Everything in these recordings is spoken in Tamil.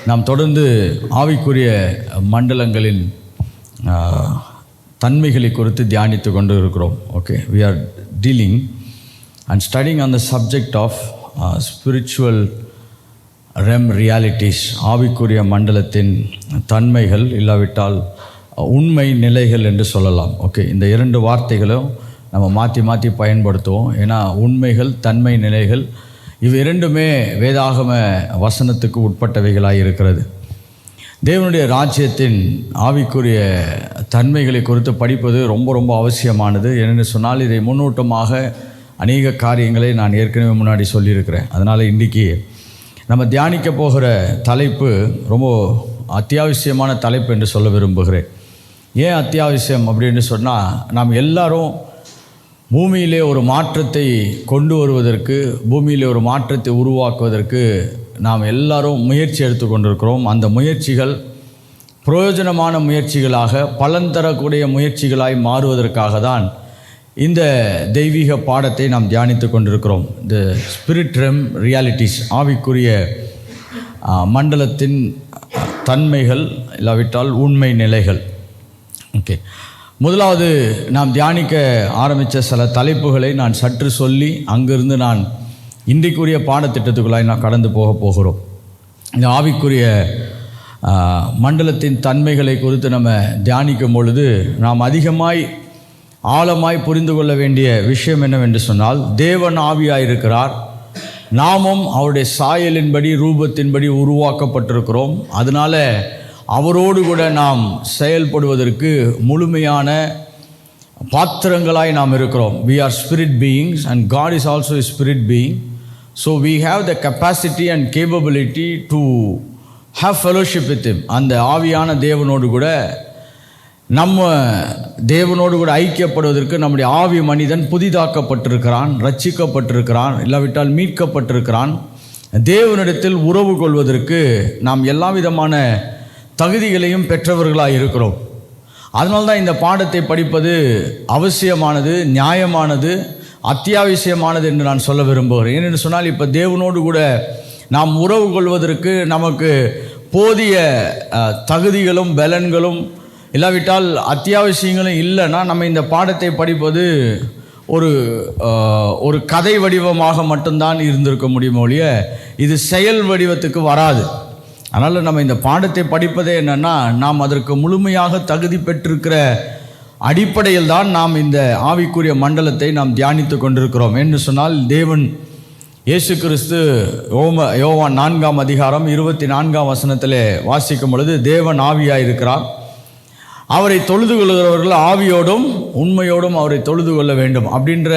நாம் தொடர்ந்து ஆவிக்குரிய மண்டலங்களின் தன்மைகளை குறித்து தியானித்து கொண்டு இருக்கிறோம். Okay, we are dealing and studying on the subject of spiritual realm realities. ஆவிக்குரிய மண்டலத்தின் தன்மைகள் இல்லாவிட்டால் உண்மை நிலைகள் என்று சொல்லலாம். ஓகே, இந்த இரண்டு வார்த்தைகளும் நம்ம மாற்றி மாற்றி பயன்படுத்துவோம். ஏன்னா உண்மைகள், தன்மை, நிலைகள் இவை இரண்டுமே வேதாகம வசனத்துக்கு உட்பட்டவைகளாக இருக்கிறது. தேவனுடைய ராஜ்யத்தின் ஆவிக்குரிய தன்மைகளை குறித்து படிப்பது ரொம்ப ரொம்ப அவசியமானது. என்னென்னு சொன்னால், இதை முன்னோட்டமாக அநேக காரியங்களை நான் ஏற்கனவே முன்னாடி சொல்லியிருக்கிறேன். அதனால் இன்றைக்கி நம்ம தியானிக்க போகிற தலைப்பு ரொம்ப அத்தியாவசியமான தலைப்பு என்று சொல்ல விரும்புகிறேன். ஏன் அத்தியாவசியம் அப்படின்னு சொன்னால், நாம் எல்லாரும் பூமியிலே ஒரு மாற்றத்தை கொண்டு வருவதற்கு, பூமியிலே ஒரு மாற்றத்தை உருவாக்குவதற்கு நாம் எல்லாரும் முயற்சி எடுத்து கொண்டிருக்கிறோம். அந்த முயற்சிகள் பிரயோஜனமான முயற்சிகளாக, பலன் தரக்கூடிய முயற்சிகளாய் மாறுவதற்காக தான் இந்த தெய்வீக பாடத்தை நாம் தியானித்து கொண்டிருக்கிறோம். இந்த ஸ்பிரிட் ரெம் ரியாலிட்டிஸ், ஆவிக்குரிய மண்டலத்தின் தன்மைகள் இல்லாவிட்டால் உண்மை நிலைகள். ஓகே, முதலாவது நாம் தியானிக்க ஆரம்பித்த சில தலைப்புகளை நான் சற்று சொல்லி அங்கிருந்து நான் இன்றைக்குரிய பாடத்திட்டத்துக்குள்ளாய் நான் கடந்து போகிறோம். இந்த ஆவிக்குரிய மண்டலத்தின் தன்மைகளை குறித்து நம்ம தியானிக்கும் பொழுது நாம் அதிகமாய் ஆழமாய் புரிந்து கொள்ள வேண்டிய விஷயம் என்னவென்று சொன்னால், தேவன் ஆவியாய் இருக்கிறார். நாமும் அவருடைய சாயலின்படி, ரூபத்தின்படி உருவாக்கப்பட்டிருக்கிறோம். அதனால் அவரோடு கூட நாம் செயல்படுவதற்கு முழுமையான பாத்திரங்களாய் நாம் இருக்கிறோம். We are spirit beings and God is also a spirit being. So we have the capacity and capability to have fellowship with him. அந்த ஆவியான தேவனோடு கூட தேவனோடு கூட ஐக்கியப்படுவதற்கு நம்முடைய ஆவி மனிதன் புதிதாக்கப்பட்டிருக்கிறான், ரட்சிக்கப்பட்டிருக்கிறான், இல்லாவிட்டால் மீட்கப்பட்டிருக்கிறான். தேவனிடத்தில் உறவு கொள்வதற்கு நாம் எல்லா விதமான தகுதிகளையும் பெற்றவர்களாக இருக்கிறோம். அதனால்தான் இந்த பாடத்தை படிப்பது அவசியமானது, நியாயமானது, அத்தியாவசியமானது என்று நான் சொல்ல விரும்புகிறேன். ஏனென்று சொன்னால், இப்போ தேவனோடு கூட நாம் உறவு கொள்வதற்கு நமக்கு போதிய தகுதிகளும் பலன்களும் இல்லாவிட்டால் அத்தியாவசியங்களும் இல்லைன்னா நம்ம இந்த பாடத்தை படிப்பது ஒரு கதை வடிவமாக மட்டும்தான் இருந்திருக்க முடியும் ஒழிய இது செயல் வடிவத்துக்கு வராது. அதனால் நம்ம இந்த பாடத்தை படிப்பதே என்னென்னா, நாம் அதற்கு முழுமையாக தகுதி பெற்றிருக்கிற அடிப்படையில் தான் நாம் இந்த ஆவிக்குரிய மண்டலத்தை நாம் தியானித்து கொண்டிருக்கிறோம். என்று சொன்னால், தேவன் இயேசு கிறிஸ்து யோவான் 4ஆம் அதிகாரம் 24ஆம் வசனத்தில் வாசிக்கும் பொழுது, தேவன் ஆவியாக இருக்கிறார், அவரை தொழுது கொள்கிறவர்கள் ஆவியோடும் உண்மையோடும் அவரை தொழுது கொள்ள வேண்டும் அப்படின்ற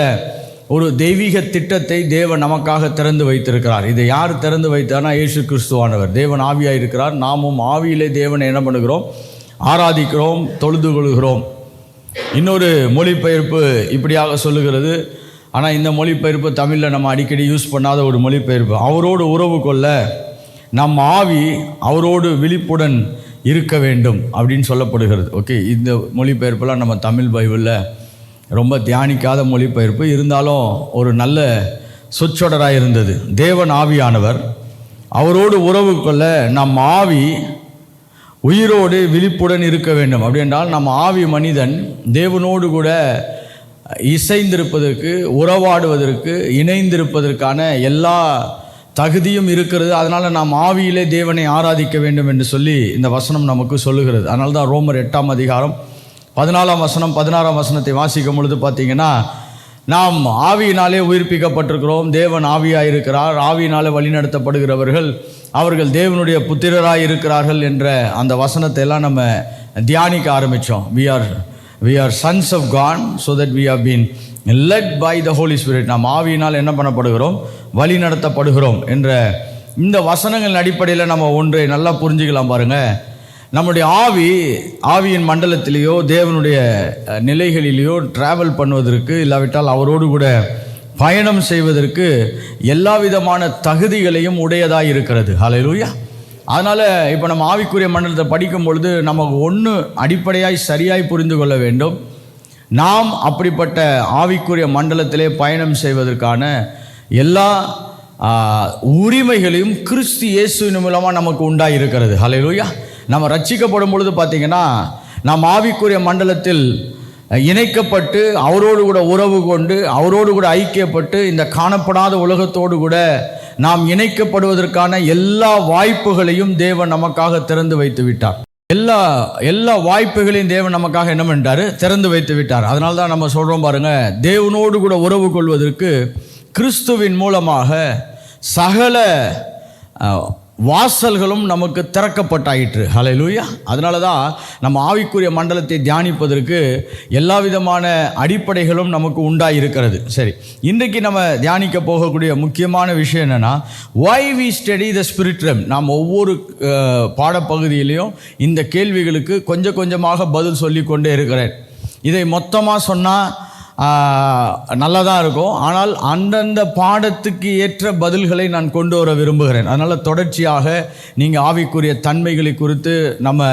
ஒரு தெய்வீக திட்டத்தை தேவன் நமக்காக திறந்து வைத்திருக்கிறார். இதை யார் திறந்து வைத்தார்னா, இயேசு கிறிஸ்துவானவர். தேவன் ஆவியாக இருக்கிறார். நாமும் ஆவியிலே தேவனை என்ன பண்ணுகிறோம்? ஆராதிக்கிறோம், தொழுது கொள்கிறோம். இன்னொரு மொழிபெயர்ப்பு இப்படியாக சொல்லுகிறது. ஆனால் இந்த மொழிபெயர்ப்பு தமிழில் நம்ம அடிக்கடி யூஸ் பண்ணாத ஒரு மொழிபெயர்ப்பு. அவரோடு உறவு கொள்ள நம் ஆவி அவரோடு விழிப்புடன் இருக்க வேண்டும் அப்படின்னு சொல்லப்படுகிறது. ஓகே, இந்த மொழிபெயர்ப்பெல்லாம் நம்ம தமிழ் பைபிளில் ரொம்ப தியானிக்காத மொழிபெயர்ப்பு, இருந்தாலும் ஒரு நல்ல சொற்றொடராக இருந்தது. தேவன் ஆவியானவர், அவரோடு உறவு கொள்ள நம் ஆவி உயிரோடு விழிப்புடன் இருக்க வேண்டும். அப்படி என்றால் நம் ஆவி மனிதன் தேவனோடு கூட இசைந்திருப்பதற்கு, உறவாடுவதற்கு, இணைந்திருப்பதற்கான எல்லா தகுதியும் இருக்கிறது. அதனால் நாம் ஆவியிலே தேவனை ஆராதிக்க வேண்டும் என்று சொல்லி இந்த வசனம் நமக்கு சொல்லுகிறது. அதனால தான் ரோமர் 8ஆம் அதிகாரம் 14ஆம் வசனம் 16ஆம் வசனத்தை வாசிக்கும் பொழுது பார்த்தீங்கன்னா, நாம் ஆவியினாலே உயிர்ப்பிக்கப்பட்டிருக்கிறோம், தேவன் ஆவியாக இருக்கிறார், ஆவியினாலே வழிநடத்தப்படுகிறவர்கள் அவர்கள் தேவனுடைய புத்திரராக இருக்கிறார்கள் என்ற அந்த வசனத்தை எல்லாம் நம்ம தியானிக்க ஆரம்பித்தோம். we are sons of God so that we have been led by the Holy Spirit. நாம் ஆவியினால் என்ன பண்ணப்படுகிறோம்? வழி நடத்தப்படுகிறோம் என்ற இந்த வசனங்களின் அடிப்படையில் நம்ம ஒன்றை நல்லா புரிஞ்சுக்கலாம். பாருங்கள், நம்முடைய ஆவியின் மண்டலத்திலேயோ தேவனுடைய நிலைகளிலேயோ ட்ராவல் பண்ணுவதற்கு, இல்லாவிட்டால் அவரோடு கூட பயணம் செய்வதற்கு எல்லா விதமான தகுதிகளையும் உடையதாக இருக்கிறது. ஹல்லேலூயா. அதனால் இப்போ நம்ம ஆவிக்குரிய மண்டலத்தை படிக்கும் பொழுது நமக்கு ஒன்று அடிப்படையாய் சரியாய் புரிந்து கொள்ள வேண்டும். நாம் அப்படிப்பட்ட ஆவிக்குரிய மண்டலத்திலே பயணம் செய்வதற்கான எல்லா உரிமைகளையும் கிறிஸ்து இயேசுவின் மூலமாக நமக்கு உண்டாயிருக்கிறது. ஹல்லேலூயா. நம்ம ரட்சிக்கப்படும் பொழுது பார்த்திங்கன்னா நாம் ஆவிக்குரிய மண்டலத்தில் இணைக்கப்பட்டு அவரோடு கூட உறவு கொண்டு அவரோடு கூட ஐக்கியப்பட்டு இந்த காணப்படாத உலகத்தோடு கூட நாம் இணைக்கப்படுவதற்கான எல்லா வாய்ப்புகளையும் தேவன் நமக்காக திறந்து வைத்து விட்டார். எல்லா வாய்ப்புகளையும் தேவன் நமக்காக என்ன பண்ணிட்டாரு? திறந்து வைத்து விட்டார். அதனால தான் நம்ம சொல்கிறோம் பாருங்க, தேவனோடு கூட உறவு கொள்வதற்கு கிறிஸ்துவின் மூலமாக சகல வாசல்களும் நமக்கு திறக்கப்பட்டாயிற்று. ஹல்லேலூயா. அதனால தான் நம்ம ஆவிக்குரிய மண்டலத்தை தியானிப்பதற்கு எல்லா விதமான அடிப்படைகளும் நமக்கு உண்டாயிருக்கிறது. சரி, இன்றைக்கு நம்ம தியானிக்க போகக்கூடிய முக்கியமான விஷயம் என்னென்னா, why we study the spirit realm. நாம் ஒவ்வொரு பாடப்பகுதியிலையும் இந்த கேள்விகளுக்கு கொஞ்சம் கொஞ்சமாக பதில் சொல்லி கொண்டே இருக்கிறேன். இதை மொத்தமாக சொன்னால் நல்லா தான் இருக்கும், ஆனால் அந்தந்த பாடத்துக்கு ஏற்ற பதில்களை நான் கொண்டு வர விரும்புகிறேன். அதனால் தொடர்ச்சியாக நீங்கள் ஆவிக்குரிய தன்மைகளை குறித்து நம்ம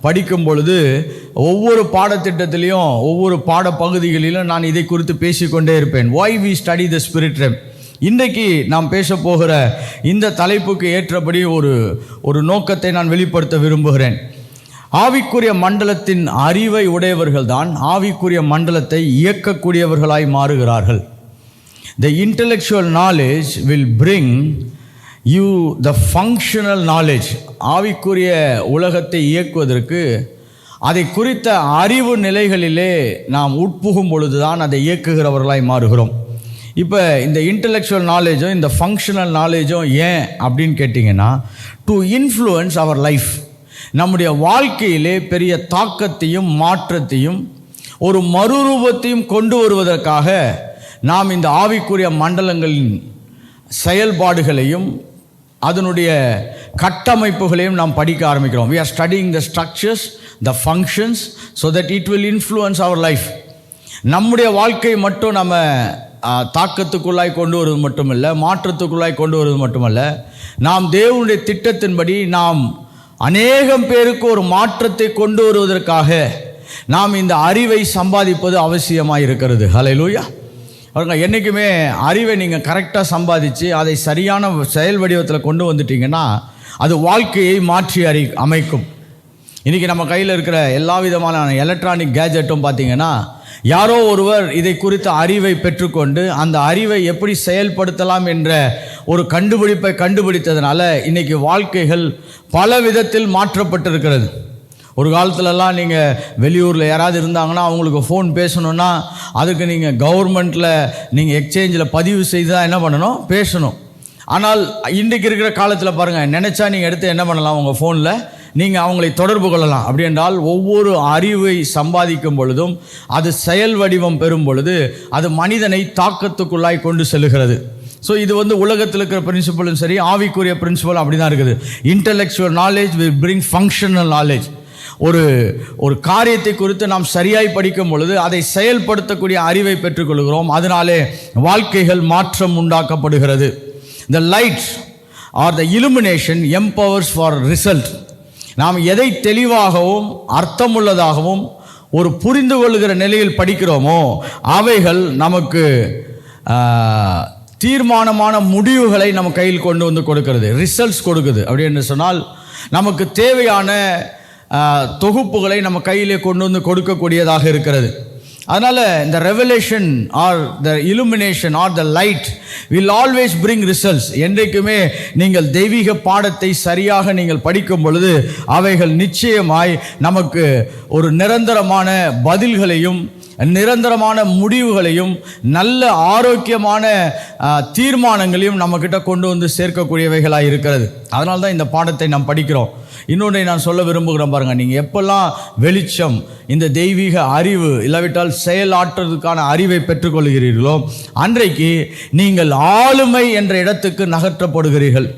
படிக்கும் பொழுது ஒவ்வொரு பாடத்திட்டத்திலையும் ஒவ்வொரு பாடப்பகுதிகளிலும் நான் இதை குறித்து பேசிக்கொண்டே இருப்பேன். why we study the spirit realm. இன்றைக்கு நாம் பேச போகிற இந்த தலைப்புக்கு ஏற்றபடி ஒரு நோக்கத்தை நான் வெளிப்படுத்த விரும்புகிறேன். ஆவிக்குரிய மண்டலத்தின் அறிவை உடையவர்கள் தான் ஆவிக்குரிய மண்டலத்தை இயக்கக்கூடியவர்களாய் மாறுகிறார்கள். The intellectual knowledge will bring you the functional knowledge. ஆவிக்குரிய உலகத்தை இயக்குவதற்கு அதை குறித்த அறிவு நிலைகளிலே நாம் உட்புகும் பொழுதுதான் அதை இயக்குகிறவர்களாய் மாறுகிறோம். இப்போ இந்த இன்டெலெக்சுவல் நாலேஜும் இந்த ஃபங்க்ஷனல் நாலேஜும் ஏன் அப்படின்னு கேட்டிங்கன்னா, டு இன்ஃப்ளூயன்ஸ் அவர் லைஃப், நம்முடைய வாழ்க்கையிலே பெரிய தாக்கத்தையும் மாற்றத்தையும் ஒரு மறுரூபத்தையும் கொண்டு வருவதற்காக நாம் இந்த ஆவிக்குரிய மண்டலங்களின் செயல்பாடுகளையும் அதனுடைய கட்டமைப்புகளையும் நாம் படிக்க ஆரம்பிக்கிறோம். we are studying the structures, the functions, so that it will influence our life. நம்முடைய வாழ்க்கை மட்டும் நம்ம தாக்கத்துக்குள்ளாய் கொண்டு வருவது மட்டுமல்ல, மாற்றத்துக்குள்ளாய் கொண்டு வருவது மட்டுமல்ல, நாம் தேவனுடைய திட்டத்தின்படி நாம் அநேகம் பேருக்கு ஒரு மாற்றத்தை கொண்டு வருவதற்காக நாம் இந்த அறிவை சம்பாதிப்பது அவசியமாக இருக்கிறது. ஹல்லேலூயா. பாருங்க, என்றைக்குமே அறிவை நீங்கள் கரெக்டாக சம்பாதிச்சு அதை சரியான செயல் வடிவத்தில் கொண்டு வந்துட்டீங்கன்னா அது வாழ்க்கையை மாற்றி அமைக்கும். இன்றைக்கி நம்ம கையில் இருக்கிற எல்லா விதமான எலக்ட்ரானிக் கேஜெட்டும் பார்த்திங்கன்னா, யாரோ ஒருவர் இதை குறித்த அறிவை பெற்றுக்கொண்டு அந்த அறிவை எப்படி செயல்படுத்தலாம் என்ற ஒரு கண்டுபிடிப்பை கண்டுபிடித்ததுனால இன்றைக்கி வாழ்க்கைகள் பல விதத்தில் மாற்றப்பட்டிருக்கிறது. ஒரு காலத்துலலாம் நீங்கள் வெளியூரில் யாராவது இருந்தாங்கன்னா அவங்களுக்கு ஃபோன் பேசணுன்னா அதுக்கு நீங்கள் கவர்மெண்ட்டில் நீங்கள் எக்ஸ்சேஞ்சில் பதிவு செய்து தான் என்ன பண்ணணும், பேசணும். ஆனால் இன்றைக்கு இருக்கிற காலத்தில் பாருங்கள், நினச்சா நீங்கள் எடுத்து என்ன பண்ணலாம், உங்கள் ஃபோனில் நீங்கள் அவங்களை தொடர்பு கொள்ளலாம். அப்படி என்றால் ஒவ்வொரு அறிவை சம்பாதிக்கும் பொழுதும் அது செயல் வடிவம் பெறும் பொழுது அது மனிதனை தாக்கத்துக்குள்ளாய் கொண்டு செல்கிறது. ஸோ இது உலகத்தில் இருக்கிற பிரின்சிபலும் சரி, ஆவிக்குரிய பிரின்சிபல் அப்படி தான் இருக்குது. Intellectual knowledge will bring functional knowledge. ஒரு காரியத்தை குறித்து நாம் சரியாய் படிக்கும் பொழுது அதை செயல்படுத்தக்கூடிய அறிவை பெற்றுக்கொள்கிறோம். அதனாலே வாழ்க்கைகள் மாற்றம் உண்டாக்கப்படுகிறது. The light or the illumination empowers for result. நாம் எதை தெளிவாகவும் அர்த்தமுள்ளதாகவும் ஒரு புரிந்து கொள்கிற நிலையில் படிக்கிறோமோ அவைகள் நமக்கு தீர்மானமான முடிவுகளை நம்ம கையில் கொண்டு வந்து கொடுக்கிறது, ரிசல்ட்ஸ் கொடுக்குது. அப்படி என்று சொன்னால் நமக்கு தேவையான தொகுப்புகளை நம்ம கையிலே கொண்டு வந்து கொடுக்கக்கூடியதாக இருக்கிறது. அதனால் இந்த revelation R the illumination R the light will always bring results. என்றைக்குமே நீங்கள் தெய்வீக பாடத்தை சரியாக நீங்கள் படிக்கும் பொழுது அவைகள் நிச்சயமாய் நமக்கு ஒரு நிரந்தரமான பதில்களையும் நிரந்தரமான முடிவுகளையும் நல்ல ஆரோக்கியமான தீர்மானங்களையும் நம்மக்கிட்ட கொண்டு வந்து சேர்க்கக்கூடியவைகளாக இருக்கிறது. அதனால தான் இந்த பாடத்தை நாம் படிக்கிறோம். இன்னொன்றை நான் சொல்ல விரும்புகிறேன் பாருங்கள், நீங்கள் எப்பெல்லாம் வெளிச்சம், இந்த தெய்வீக அறிவு இல்லாவிட்டால் செயலாற்றுறதுக்கான அறிவை பெற்றுக்கொள்கிறீர்களோ அன்றைக்கு நீங்கள் ஆளுமை என்ற இடத்துக்கு நகர்த்தப்படுகிறீர்கள்.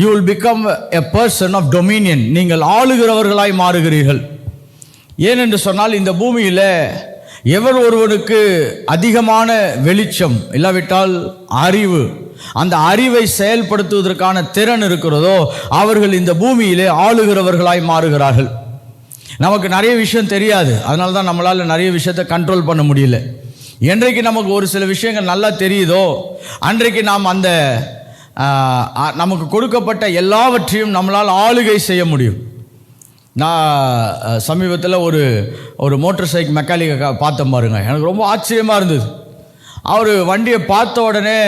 You will become a person of dominion. நீங்கள் ஆளுகிறவர்களாய் மாறுகிறீர்கள். ஏனென்று சொன்னால் இந்த பூமியில் எவர் ஒருவனுக்கு அதிகமான வெளிச்சம் இல்லாவிட்டால் அறிவு, அந்த அறிவை செயல்படுத்துவதற்கான திறன் இருக்கிறதோ அவர்கள் இந்த பூமியிலே ஆளுகிறவர்களாய் மாறுகிறார்கள். நமக்கு நிறைய விஷயம் தெரியாது, அதனால தான் நம்மளால் நிறைய விஷயத்தை கண்ட்ரோல் பண்ண முடியல. என்றைக்கு நமக்கு ஒரு சில விஷயங்கள் நல்லா தெரியுதோ அன்றைக்கு நாம் அந்த நமக்கு கொடுக்கப்பட்ட எல்லாவற்றையும் நம்மளால் ஆளுகை செய்ய முடியும். நான் சமீபத்தில் ஒரு மோட்டர் சைக்கிள் மெக்கானிக்கை பார்த்தேன் பாருங்க, எனக்கு ரொம்ப ஆச்சரியமாக இருந்தது. அவர் வண்டியை பார்த்த உடனே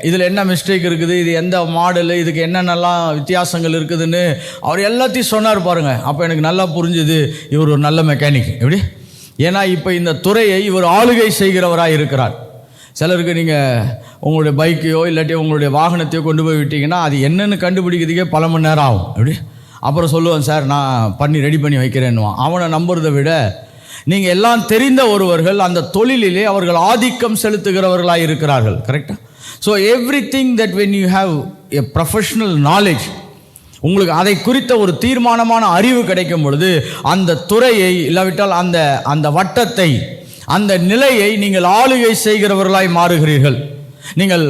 இதில் என்ன மிஸ்டேக் இருக்குது, இது எந்த மாடலு, இதுக்கு என்னென்னலாம் வித்தியாசங்கள் இருக்குதுன்னு அவர் எல்லாத்தையும் சொன்னார் பாருங்க. அப்போ எனக்கு நல்லா புரிஞ்சுது, இவர் ஒரு நல்ல மெக்கானிக். எப்படி? ஏன்னா இப்போ இந்த துறையை இவர் ஆளுகை செய்கிறவராக இருக்கிறார். சிலருக்கு நீங்கள் உங்களுடைய பைக்கையோ இல்லாட்டி உங்களுடைய வாகனத்தையோ கொண்டு போய் விட்டீங்கன்னா அது என்னென்னு கண்டுபிடிக்கிறதுக்கே பல மணி நேரம் ஆகும். எப்படி? அப்புறம் சொல்லுவேன், சார் நான் ரெடி பண்ணி வைக்கிறேன்னுவான். அவனை நம்புறதை விட நீங்கள் எல்லாம் தெரிந்த ஒருவர்கள் அந்த தொழிலிலே அவர்கள் ஆதிக்கம் செலுத்துகிறவர்களாக இருக்கிறார்கள். கரெக்டாக? So everything that when you have a professional knowledge, உங்களுக்கு அதை குறித்த ஒரு தீர்மானமான அறிவு கிடைக்கும் பொழுது அந்த துறையை இல்லாவிட்டால் அந்த வட்டத்தை, அந்த நிலையை நீங்கள் ஆளுகை செய்கிறவர்களாய் மாறுகிறீர்கள். நீங்கள்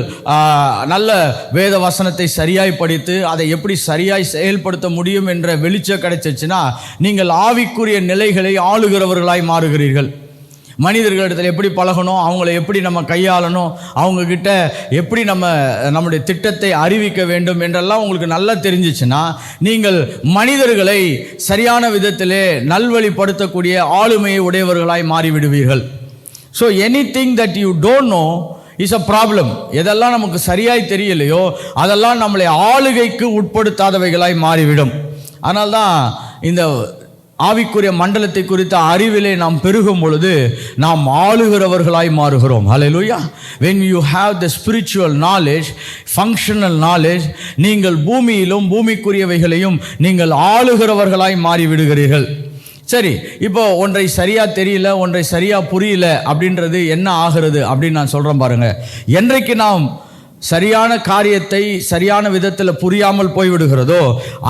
நல்ல வேத வசனத்தை சரியாய் படித்து அதை எப்படி சரியாய் செயல்படுத்த முடியும் என்ற வெளிச்சம் கிடைச்சிச்சுன்னா நீங்கள் ஆவிக்குரிய நிலைகளை ஆளுகிறவர்களாய் மாறுகிறீர்கள். மனிதர்களிடத்தில் எப்படி பழகணும், அவங்கள எப்படி நம்ம கையாளணும், அவங்கக்கிட்ட எப்படி நம்முடைய திட்டத்தை அறிவிக்க வேண்டும் என்றெல்லாம் உங்களுக்கு நல்லா தெரிஞ்சிச்சுன்னா நீங்கள் மனிதர்களை சரியான விதத்திலே நல்வழிப்படுத்தக்கூடிய ஆளுமையை உடையவர்களாய் மாறிவிடுவீர்கள். So anything that you don't know is a problem. எதெல்லாம் நமக்கு சரியாய் தெரியலையோ அதெல்லாம் நம்மளை ஆளுகைக்கு உட்படுத்தாதவைகளாய் மாறிவிடும். அதனால்தான் இந்த ஆவிக்குரிய மண்டலத்தை குறித்த அறிவிலே நாம் பெருகும் பொழுது நாம் ஆளுகிறவர்களாய் மாறுகிறோம். ஹல்லேலூயா. when you have the spiritual knowledge, functional knowledge, நீங்கள் பூமியிலும் பூமிக்குரியவைகளையும் நீங்கள் ஆளுகிறவர்களாய் மாறிவிடுகிறீர்கள். சரி, இப்போ ஒன்றை சரியா தெரியல, ஒன்றை சரியா புரியல அப்படின்றது என்ன ஆகிறது அப்படின்னு நான் சொல்றேன் பாருங்க. என்றைக்கு நாம் சரியான காரியத்தை சரியான விதத்தில் புரியாமல் போய்விடுகிறதோ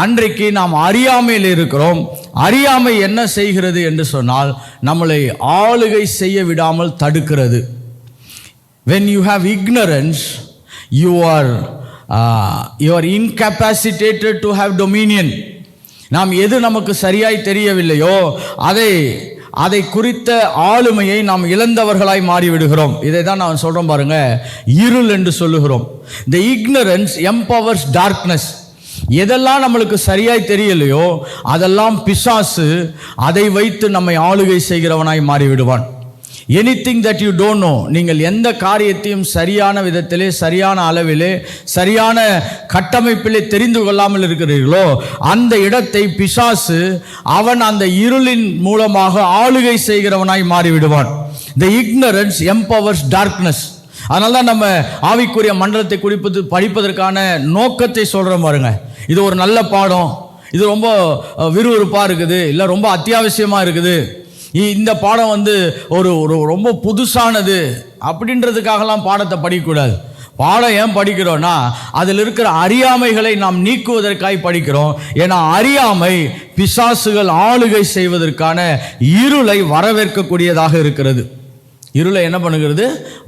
அன்றைக்கு நாம் அறியாமையில் இருக்கிறோம். அறியாமை என்ன செய்கிறது என்று சொன்னால் நம்மளை ஆளுகை செய்ய விடாமல் தடுக்கிறது. when you have ignorance, you are incapacitated to have dominion. நாம் எது நமக்கு சரியாய் தெரியவில்லையோ அதை குறித்த ஆளுமையை நாம் இழந்தவர்களாய் மாறிவிடுகிறோம். இதை தான் நான் சொல்கிறோம் பாருங்க, இருள் என்று சொல்லுகிறோம். the ignorance empowers darkness. எதெல்லாம் நம்மளுக்கு சரியாய் தெரியலையோ அதெல்லாம் பிசாசு அதை வைத்து நம்மை ஆளுகை செய்கிறவனாய் மாறிவிடுவான். Anything that you don't know, நீங்கள் எந்த காரியத்தையும் சரியான விதத்திலே சரியான அளவிலே சரியான கட்டமைப்பிலே தெரிந்து கொள்ளாமல் இருக்கிறீர்களோ அந்த இடத்தை பிசாசு அவன் அந்த இருளின் மூலமாக ஆளுகை செய்கிறவனாய் மாறிவிடுவான். the ignorance empowers darkness. அதனால தான் நம்ம ஆவிக்குரிய மண்டலத்தை படிப்பதற்கான நோக்கத்தை சொல்கிறோம் பாருங்க. இது ஒரு நல்ல பாடம், இது ரொம்ப விறுவிறுப்பாக இருக்குது, இல்லை ரொம்ப அத்தியாவசியமாக இருக்குது, இந்த பாடம் ஒரு ரொம்ப புதுசானது அப்படின்றதுக்காகலாம் பாடத்தை படிக்கக்கூடாது. பாடம் ஏன் படிக்கிறோன்னா அதில் இருக்கிற அறியாமைகளை நாம் நீக்குவதற்காக படிக்கிறோம். ஏன்னா அறியாமை பிசாசுகள் ஆளுகை செய்வதற்கான இருளை வரவேற்கக்கூடியதாக இருக்கிறது. இருளை என்ன பண்ணுகிறது?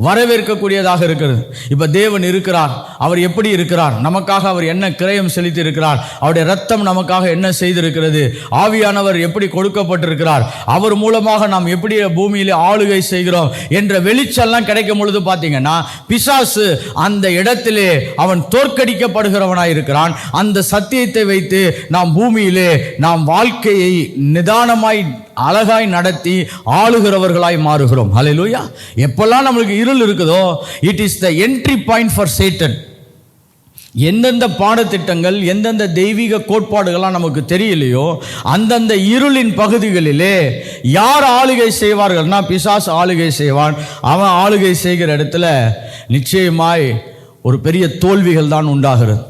வரவேற்கக்கூடியதாக இருக்கிறது. இப்போ தேவன் இருக்கிறார், அவர் எப்படி இருக்கிறார், நமக்காக அவர் என்ன கிரயம் செலுத்தி இருக்கிறார், அவருடைய ரத்தம் நமக்காக என்ன செய்திருக்கிறது, ஆவியானவர் எப்படி கொடுக்கப்பட்டிருக்கிறார், அவர் மூலமாக நாம் எப்படி பூமியிலே ஆளுகை செய்கிறோம் என்ற வெளிச்செல்லாம் கிடைக்கும் பொழுது பார்த்தீங்கன்னா பிசாசு அந்த இடத்திலே அவன் தோற்கடிக்கப்படுகிறவனாய் இருக்கிறான். அந்த சத்தியத்தை வைத்து நாம் பூமியிலே நாம் வாழ்க்கையை நிதானமாய் அழகாய் நடத்தி ஆளுகிறவர்களாய் மாறுகிறோம். ஹல்லேலூயா. எப்பெல்லாம் நம்மளுக்கு இருள் இருக்குதோ it is the entry point for Satan. எந்தெந்த பாடத்திட்டங்கள் எந்தெந்த தெய்வீக கோட்பாடுகள்லாம் நமக்கு தெரியலையோ அந்தந்த இருளின் பகுதிகளிலே யார் ஆளுகை செய்வார்கள்னா பிசாசு ஆளுகை செய்வான். அவன் ஆளுகை செய்கிற இடத்துல நிச்சயமாய் ஒரு பெரிய தோல்விகள் தான் உண்டாகிறது.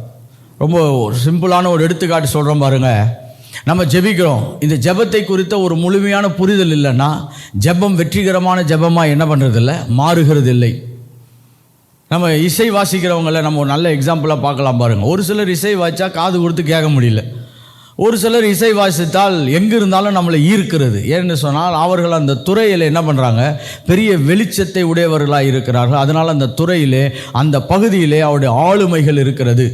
ரொம்ப சிம்பிளான ஒரு எடுத்துக்காட்டு சொல்கிறோம் பாருங்க. நம்ம ஜெபிக்கிறோம், இந்த ஜெபத்தை குறித்த ஒரு முழுமையான புரிதல் இல்லைன்னா ஜெபம் வெற்றிகரமான ஜெபமாக என்ன பண்ணுறதில்லை, மாறுகிறது இல்லை. நம்ம இசை வாசிக்கிறவங்கள நம்ம ஒரு நல்ல எக்ஸாம்பிளாக பார்க்கலாம் பாருங்கள். ஒரு சிலர் இசை வாசித்தா காது கொடுத்து கேட்க முடியல, ஒரு சிலர் இசை வாசித்தால் எங்கே இருந்தாலும் நம்மளை ஈர்க்கிறது. ஏன்னு சொன்னால் அவர்கள் அந்த துறையில் என்ன பண்ணுறாங்க, பெரிய வெளிச்சத்தை உடையவர்களாக இருக்கிறார்கள். அதனால் அந்த துறையிலே அந்த பகுதியிலே அவருடைய ஆளுமைகள் இருக்கிறது.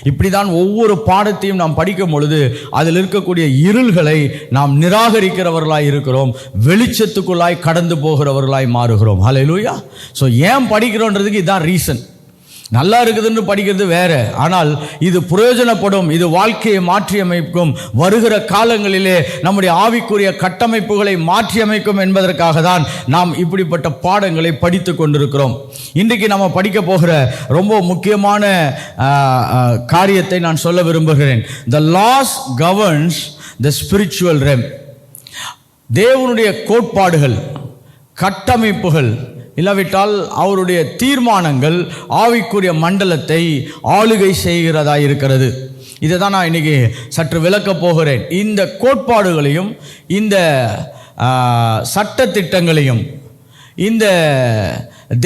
இப்படி தான் ஒவ்வொரு பாடத்தையும் நாம் படிக்கும் பொழுது அதில் இருக்கக்கூடிய இருள்களை நாம் நிராகரிக்கிறவர்களாய் இருக்கிறோம், வெளிச்சத்துக்குள்ளாய் கடந்து போகிறவர்களாய் மாறுகிறோம். ஹல்லேலூயா. ஸோ ஏன் படிக்கிறோன்றதுக்கு இதுதான் ரீசன். நல்லா இருக்குதுன்னு படிக்கிறது வேற, ஆனால் இது பிரயோஜனப்படும், இது வாழ்க்கையை மாற்றியமைக்கும், வருகிற காலங்களிலே நம்முடைய ஆவிக்குரிய கட்டமைப்புகளை மாற்றியமைக்கும் என்பதற்காக தான் நாம் இப்படிப்பட்ட பாடங்களை படித்து கொண்டிருக்கிறோம். இன்றைக்கு நம்ம படிக்க போகிற ரொம்ப முக்கியமான காரியத்தை நான் சொல்ல விரும்புகிறேன். The laws governs the spiritual realm. தேவனுடைய கோட்பாடுகள், கட்டமைப்புகள் இல்லாவிட்டால் அவருடைய தீர்மானங்கள் ஆவிக்குரிய மண்டலத்தை ஆளுகை செய்கிறதா இருக்கிறது. இதை தான் நான் இன்னைக்கு சற்று விளக்கப் போகிறேன். இந்த கோட்பாடுகளையும் இந்த சட்ட திட்டங்களையும் இந்த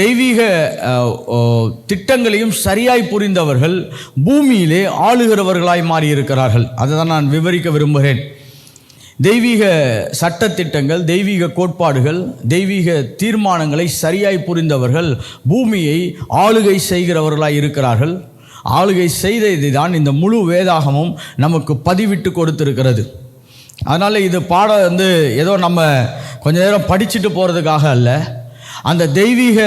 தெய்வீக திட்டங்களையும் சரியாய் புரிந்தவர்கள் பூமியிலே ஆளுகிறவர்களாய் மாறியிருக்கிறார்கள். அதை தான் நான் விவரிக்க விரும்புகிறேன். தெய்வீக சட்டத்திட்டங்கள், தெய்வீக கோட்பாடுகள், தெய்வீக தீர்மானங்களை சரியாய் புரிந்தவர்கள் பூமியை ஆளுகை செய்கிறவர்களாய் இருக்கிறார்கள். ஆளுகை செய்ததை தான் இந்த முழு வேதாகமும் நமக்கு பதிவிட்டு கொடுத்திருக்கிறது. அதனால் இது பாடம் ஏதோ நம்ம கொஞ்ச நேரம் படிச்சுட்டு போகிறதுக்காக அல்ல, அந்த தெய்வீக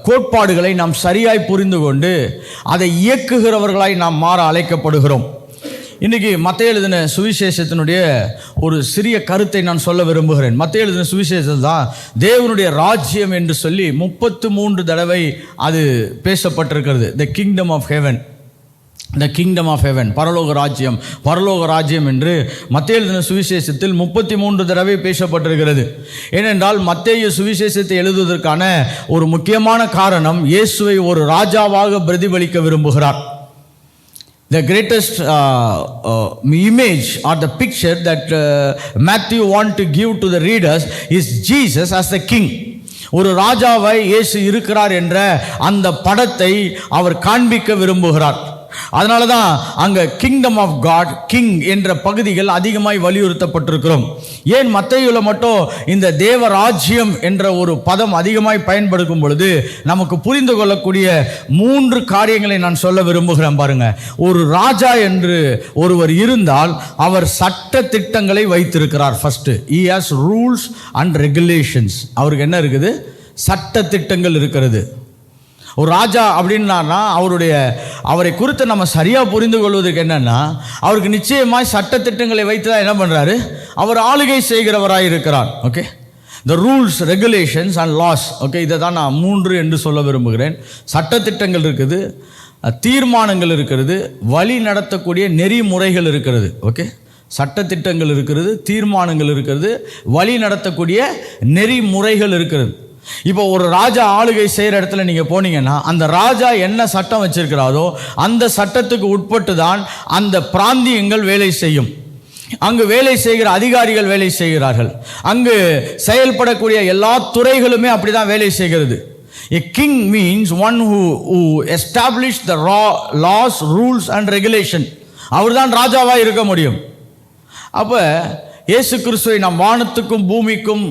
கோட்பாடுகளை நாம் சரியாய் புரிந்து கொண்டு அதை இயக்குகிறவர்களாய் நாம் மாற அழைக்கப்படுகிறோம். இன்றைக்கி மத்தேயு எழுதின சுவிசேஷத்தினுடைய ஒரு சிறிய கருத்தை நான் சொல்ல விரும்புகிறேன். மத்தேயு எழுதின சுவிசேஷம் தான் தேவனுடைய ராஜ்யம் என்று சொல்லி 33 தடவை அது பேசப்பட்டிருக்கிறது. The kingdom of heaven, the kingdom of heaven, பரலோக ராஜ்யம், பரலோக ராஜ்யம் என்று மத்தேயு எழுதின சுவிசேஷத்தில் 33 தடவை பேசப்பட்டிருக்கிறது. ஏனென்றால் மத்தேயு சுவிசேஷத்தை எழுதுவதற்கான ஒரு முக்கியமான காரணம், இயேசுவை ஒரு ராஜாவாக பிரதிபலிக்க விரும்புகிறார். The greatest image or the picture that Matthew want to give to the readers is Jesus as the king. ஒரு ராஜாவை இயேசு இருக்கிறார் என்ற அந்த படத்தை அவர் காண்பிக்க விரும்புகிறார். அதனால தான் அங்கே கிங்டம் ஆஃப் காட், கிங் என்ற பகுதிகள் அதிகமாய் வலியுறுத்தப்பட்டிருக்கிறோம். ஏன் மத்தேயுல மட்டும் இந்த தேவராஜ்யம் என்ற ஒரு பதம் அதிகமாய் பயன்படுத்தும் பொழுது நமக்கு புரிந்து கொள்ளக்கூடிய 3 காரியங்களை நான் சொல்ல விரும்புகிறேன். பாருங்க, ஒரு ராஜா என்று ஒருவர் இருந்தால் அவர் சட்ட திட்டங்களை வைத்திருக்கிறார். First, he has rules and regulations. அவருக்கு என்ன இருக்குது? சட்ட திட்டங்கள் இருக்கிறது. ஒரு ராஜா அப்படின்னா அவரை குறித்து நம்ம சரியாக புரிந்து கொள்வதற்கு என்னன்னா, அவருக்கு நிச்சயமாய் சட்டத்திட்டங்களை வைத்து தான் என்ன பண்ணுறாரு, அவர் ஆளுகை செய்கிறவராக இருக்கிறார். Okay, the rules, regulations and laws. Okay, இதை தான் நான் 3 என்று சொல்ல விரும்புகிறேன். சட்டத்திட்டங்கள் இருக்குது, தீர்மானங்கள் இருக்கிறது, வழி நடத்தக்கூடிய நெறிமுறைகள் இருக்கிறது. ஓகே, சட்டத்திட்டங்கள் இருக்கிறது, தீர்மானங்கள் இருக்கிறது, வழி நடத்தக்கூடிய நெறிமுறைகள் இருக்கிறது. இப்போ ஒரு ராஜா ஆளுகை செய்கிற இடத்துல நீங்கள் போனீங்கன்னா அந்த ராஜா என்ன சட்டம் வச்சிருக்கிறாரோ அந்த சட்டத்துக்கு உட்பட்டு தான் அந்த பிராந்தியங்கள் வேலை செய்யும். அங்கு வேலை செய்கிற அதிகாரிகள் வேலை செய்கிறார்கள். அங்கு செயல்படக்கூடிய எல்லா துறைகளுமே அப்படி தான் வேலை செய்கிறது. A king means one who established the laws, rules and regulation. அவர் தான் ராஜாவாக இருக்க முடியும். அப்போ இயேசு கிறிஸ்துவை நாம் வானத்துக்கும் பூமிக்கும்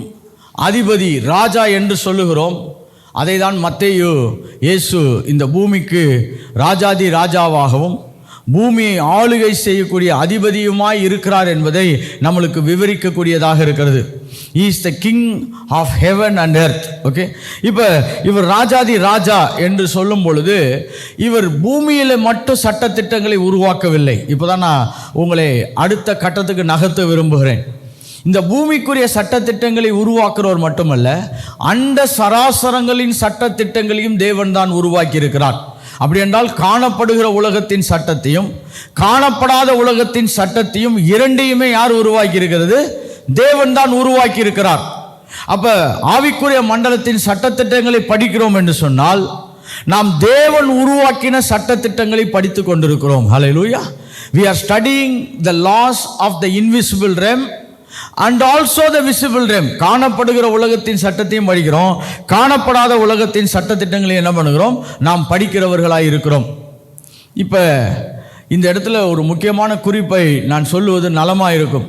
அதிபதி, ராஜா என்று சொல்லுகிறோம். அதை தான் மத்தேயு இயேசு இந்த பூமிக்கு ராஜாதி ராஜாவாகவும் பூமியை ஆளுகை செய்யக்கூடிய அதிபதியுமாய் இருக்கிறார் என்பதை நம்மளுக்கு விவரிக்கக்கூடியதாக இருக்கிறது. He is the king of heaven and earth. Okay, இப்போ இவர் ராஜாதி ராஜா என்று சொல்லும் பொழுது இவர் பூமியில் மட்டும் சட்டத்திட்டங்களை உருவாக்கவில்லை. இப்போ தான் நான் உங்களை அடுத்த கட்டத்துக்கு நகர்த்த விரும்புகிறேன். இந்த பூமிக்குரிய சட்டத்திட்டங்களை உருவாக்குறவர் மட்டுமல்ல, அண்ட சராசரங்களின் சட்டத்திட்டங்களையும் தேவன் தான் உருவாக்கி இருக்கிறார். அப்படி என்றால் காணப்படுகிற உலகத்தின் சட்டத்தையும் காணப்படாத உலகத்தின் சட்டத்தையும் இரண்டையுமே யார் உருவாக்கி இருக்கிறது? தேவன் தான் உருவாக்கி இருக்கிறார். அப்ப ஆவிக்குரிய மண்டலத்தின் சட்டத்திட்டங்களை படிக்கிறோம் என்று சொன்னால் நாம் தேவன் உருவாக்கின சட்டத்திட்டங்களை படித்து கொண்டிருக்கிறோம். ஹல்லேலூயா. We are studying the laws of the invisible realm and also the visible realm. காணப்படுகிற உலகத்தின் சட்டத்தையும் படிக்கிறோம், காணப்படாத உலகத்தின் சட்டத்திட்டங்களை என்ன பண்ணுகிறோம்? நாம் படிக்கிறவர்களாக இருக்கிறோம். இப்போ இந்த இடத்துல ஒரு முக்கியமான குறிப்பை நான் சொல்லுவது நலமாக இருக்கும்.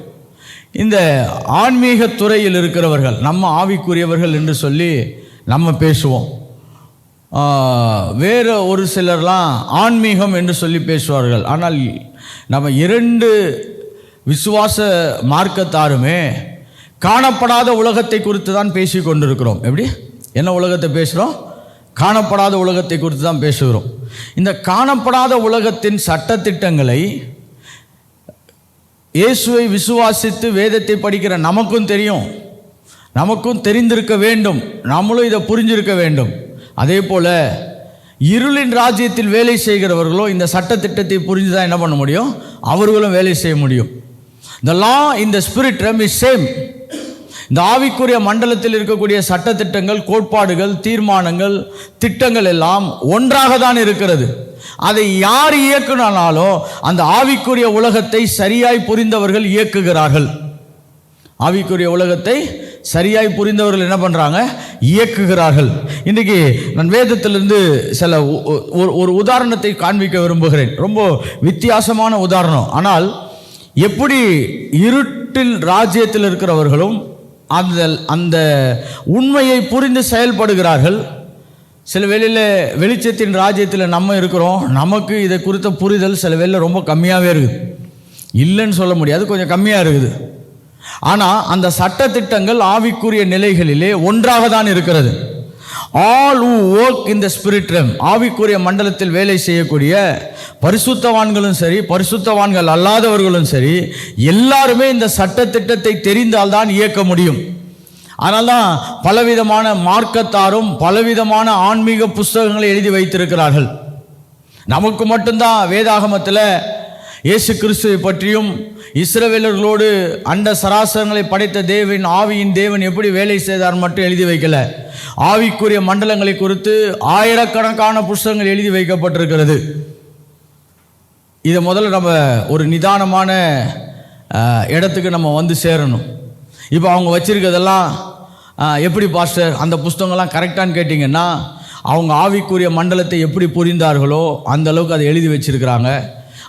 இந்த ஆன்மீக துறையில் இருக்கிறவர்கள், நம்ம ஆவிக்குரியவர்கள் என்று சொல்லி நம்ம பேசுவோம். வேறு ஒரு சிலர்லாம் ஆன்மீகம் என்று சொல்லி பேசுவார்கள். ஆனால் நம்ம 2 விசுவாச மார்க்கத்தாருமே காணப்படாத உலகத்தை குறித்து தான் பேசி கொண்டிருக்கிறோம். எப்படி? என்ன உலகத்தை பேசுகிறோம்? காணப்படாத உலகத்தை குறித்து தான் பேசுகிறோம். இந்த காணப்படாத உலகத்தின் சட்டத்திட்டங்களை இயேசுவை விசுவாசித்து வேதத்தை படிக்கிற நமக்கும் தெரியும், நமக்கும் தெரிந்திருக்க வேண்டும், நம்மளும் இதை புரிஞ்சிருக்க வேண்டும். அதே போல் இருளின் ராஜ்யத்தில் வேலை செய்கிறவர்களோ இந்த சட்டத்திட்டத்தை புரிஞ்சு தான் என்ன பண்ண முடியும், அவர்களும் வேலை செய்ய முடியும். The law in the spirit realm is same. இந்த ஆவிக்குரிய மண்டலத்தில் இருக்கக்கூடிய சட்டத்திட்டங்கள், கோட்பாடுகள், தீர்மானங்கள், திட்டங்கள் எல்லாம் ஒன்றாக தான் இருக்கிறது. அதை யார் இயக்குனாலும் அந்த ஆவிக்குரிய உலகத்தை சரியாய் புரிந்தவர்கள் இயக்குகிறார்கள். ஆவிக்குரிய உலகத்தை சரியாய் புரிந்தவர்கள் என்ன பண்ணுறாங்க, இயக்குகிறார்கள். இன்றைக்கி நான் வேதத்திலிருந்து சில ஒரு உதாரணத்தை காண்பிக்க விரும்புகிறேன். ரொம்ப வித்தியாசமான உதாரணம். ஆனால் எப்படி இருட்டில் ராஜ்யத்தில் இருக்கிறவர்களும் அந்த உண்மையை புரிந்து செயல்படுகிறார்கள். சில வேளையில் வெளிச்சத்தின் ராஜ்யத்தில் நம்ம இருக்கிறோம், நமக்கு இதை குறித்த புரிதல் சில வேளையில் ரொம்ப கம்மியாகவே இருக்குது. இல்லைன்னு சொல்ல முடியாது, கொஞ்சம் கம்மியாக இருக்குது. ஆனால் அந்த சட்டத்திட்டங்கள் ஆவிக்குரிய நிலைகளிலே ஒன்றாக தான் இருக்கிறது. All who work in the spirit realm, ஆவிக்குரிய மண்டலத்தில் வேலை செய்யக்கூடிய பரிசுத்தவான்களும் சரி, பரிசுத்தவான்கள் அல்லாதவர்களும் சரி, எல்லாருமே இந்த சட்டத்திட்டத்தை தெரிந்தால்தான் இயக்க முடியும். அதனால்தான் பலவிதமான மார்க்கத்தாரும் பலவிதமான ஆன்மீக புஸ்தகங்களை எழுதி வைத்திருக்கிறார்கள். நமக்கு மட்டும்தான் வேதாகமத்தில் இயேசு கிறிஸ்துவை பற்றியும் இஸ்ரவேலர்களோடு அண்ட சராசரங்களை படைத்த தேவன், ஆவியின் தேவன் எப்படி வேலை செய்தார் மட்டும் எழுதி வைக்கல. ஆவிக்குரிய மண்டலங்களை குறித்து ஆயிரக்கணக்கான புஸ்தகங்கள் எழுதி வைக்கப்பட்டிருக்கிறது. இதை முதல்ல நம்ம ஒரு நிதானமான இடத்துக்கு நம்ம வந்து சேரணும். இப்போ அவங்க வச்சிருக்கிறதெல்லாம் எப்படி பாஸ்டர் அந்த புஸ்தகங்கள்லாம் கரெக்டானு கேட்டிங்கன்னா, அவங்க ஆவிக்குரிய மண்டலத்தை எப்படி புரிந்தார்களோ அந்த அளவுக்கு அதை எழுதி வச்சிருக்கிறாங்க.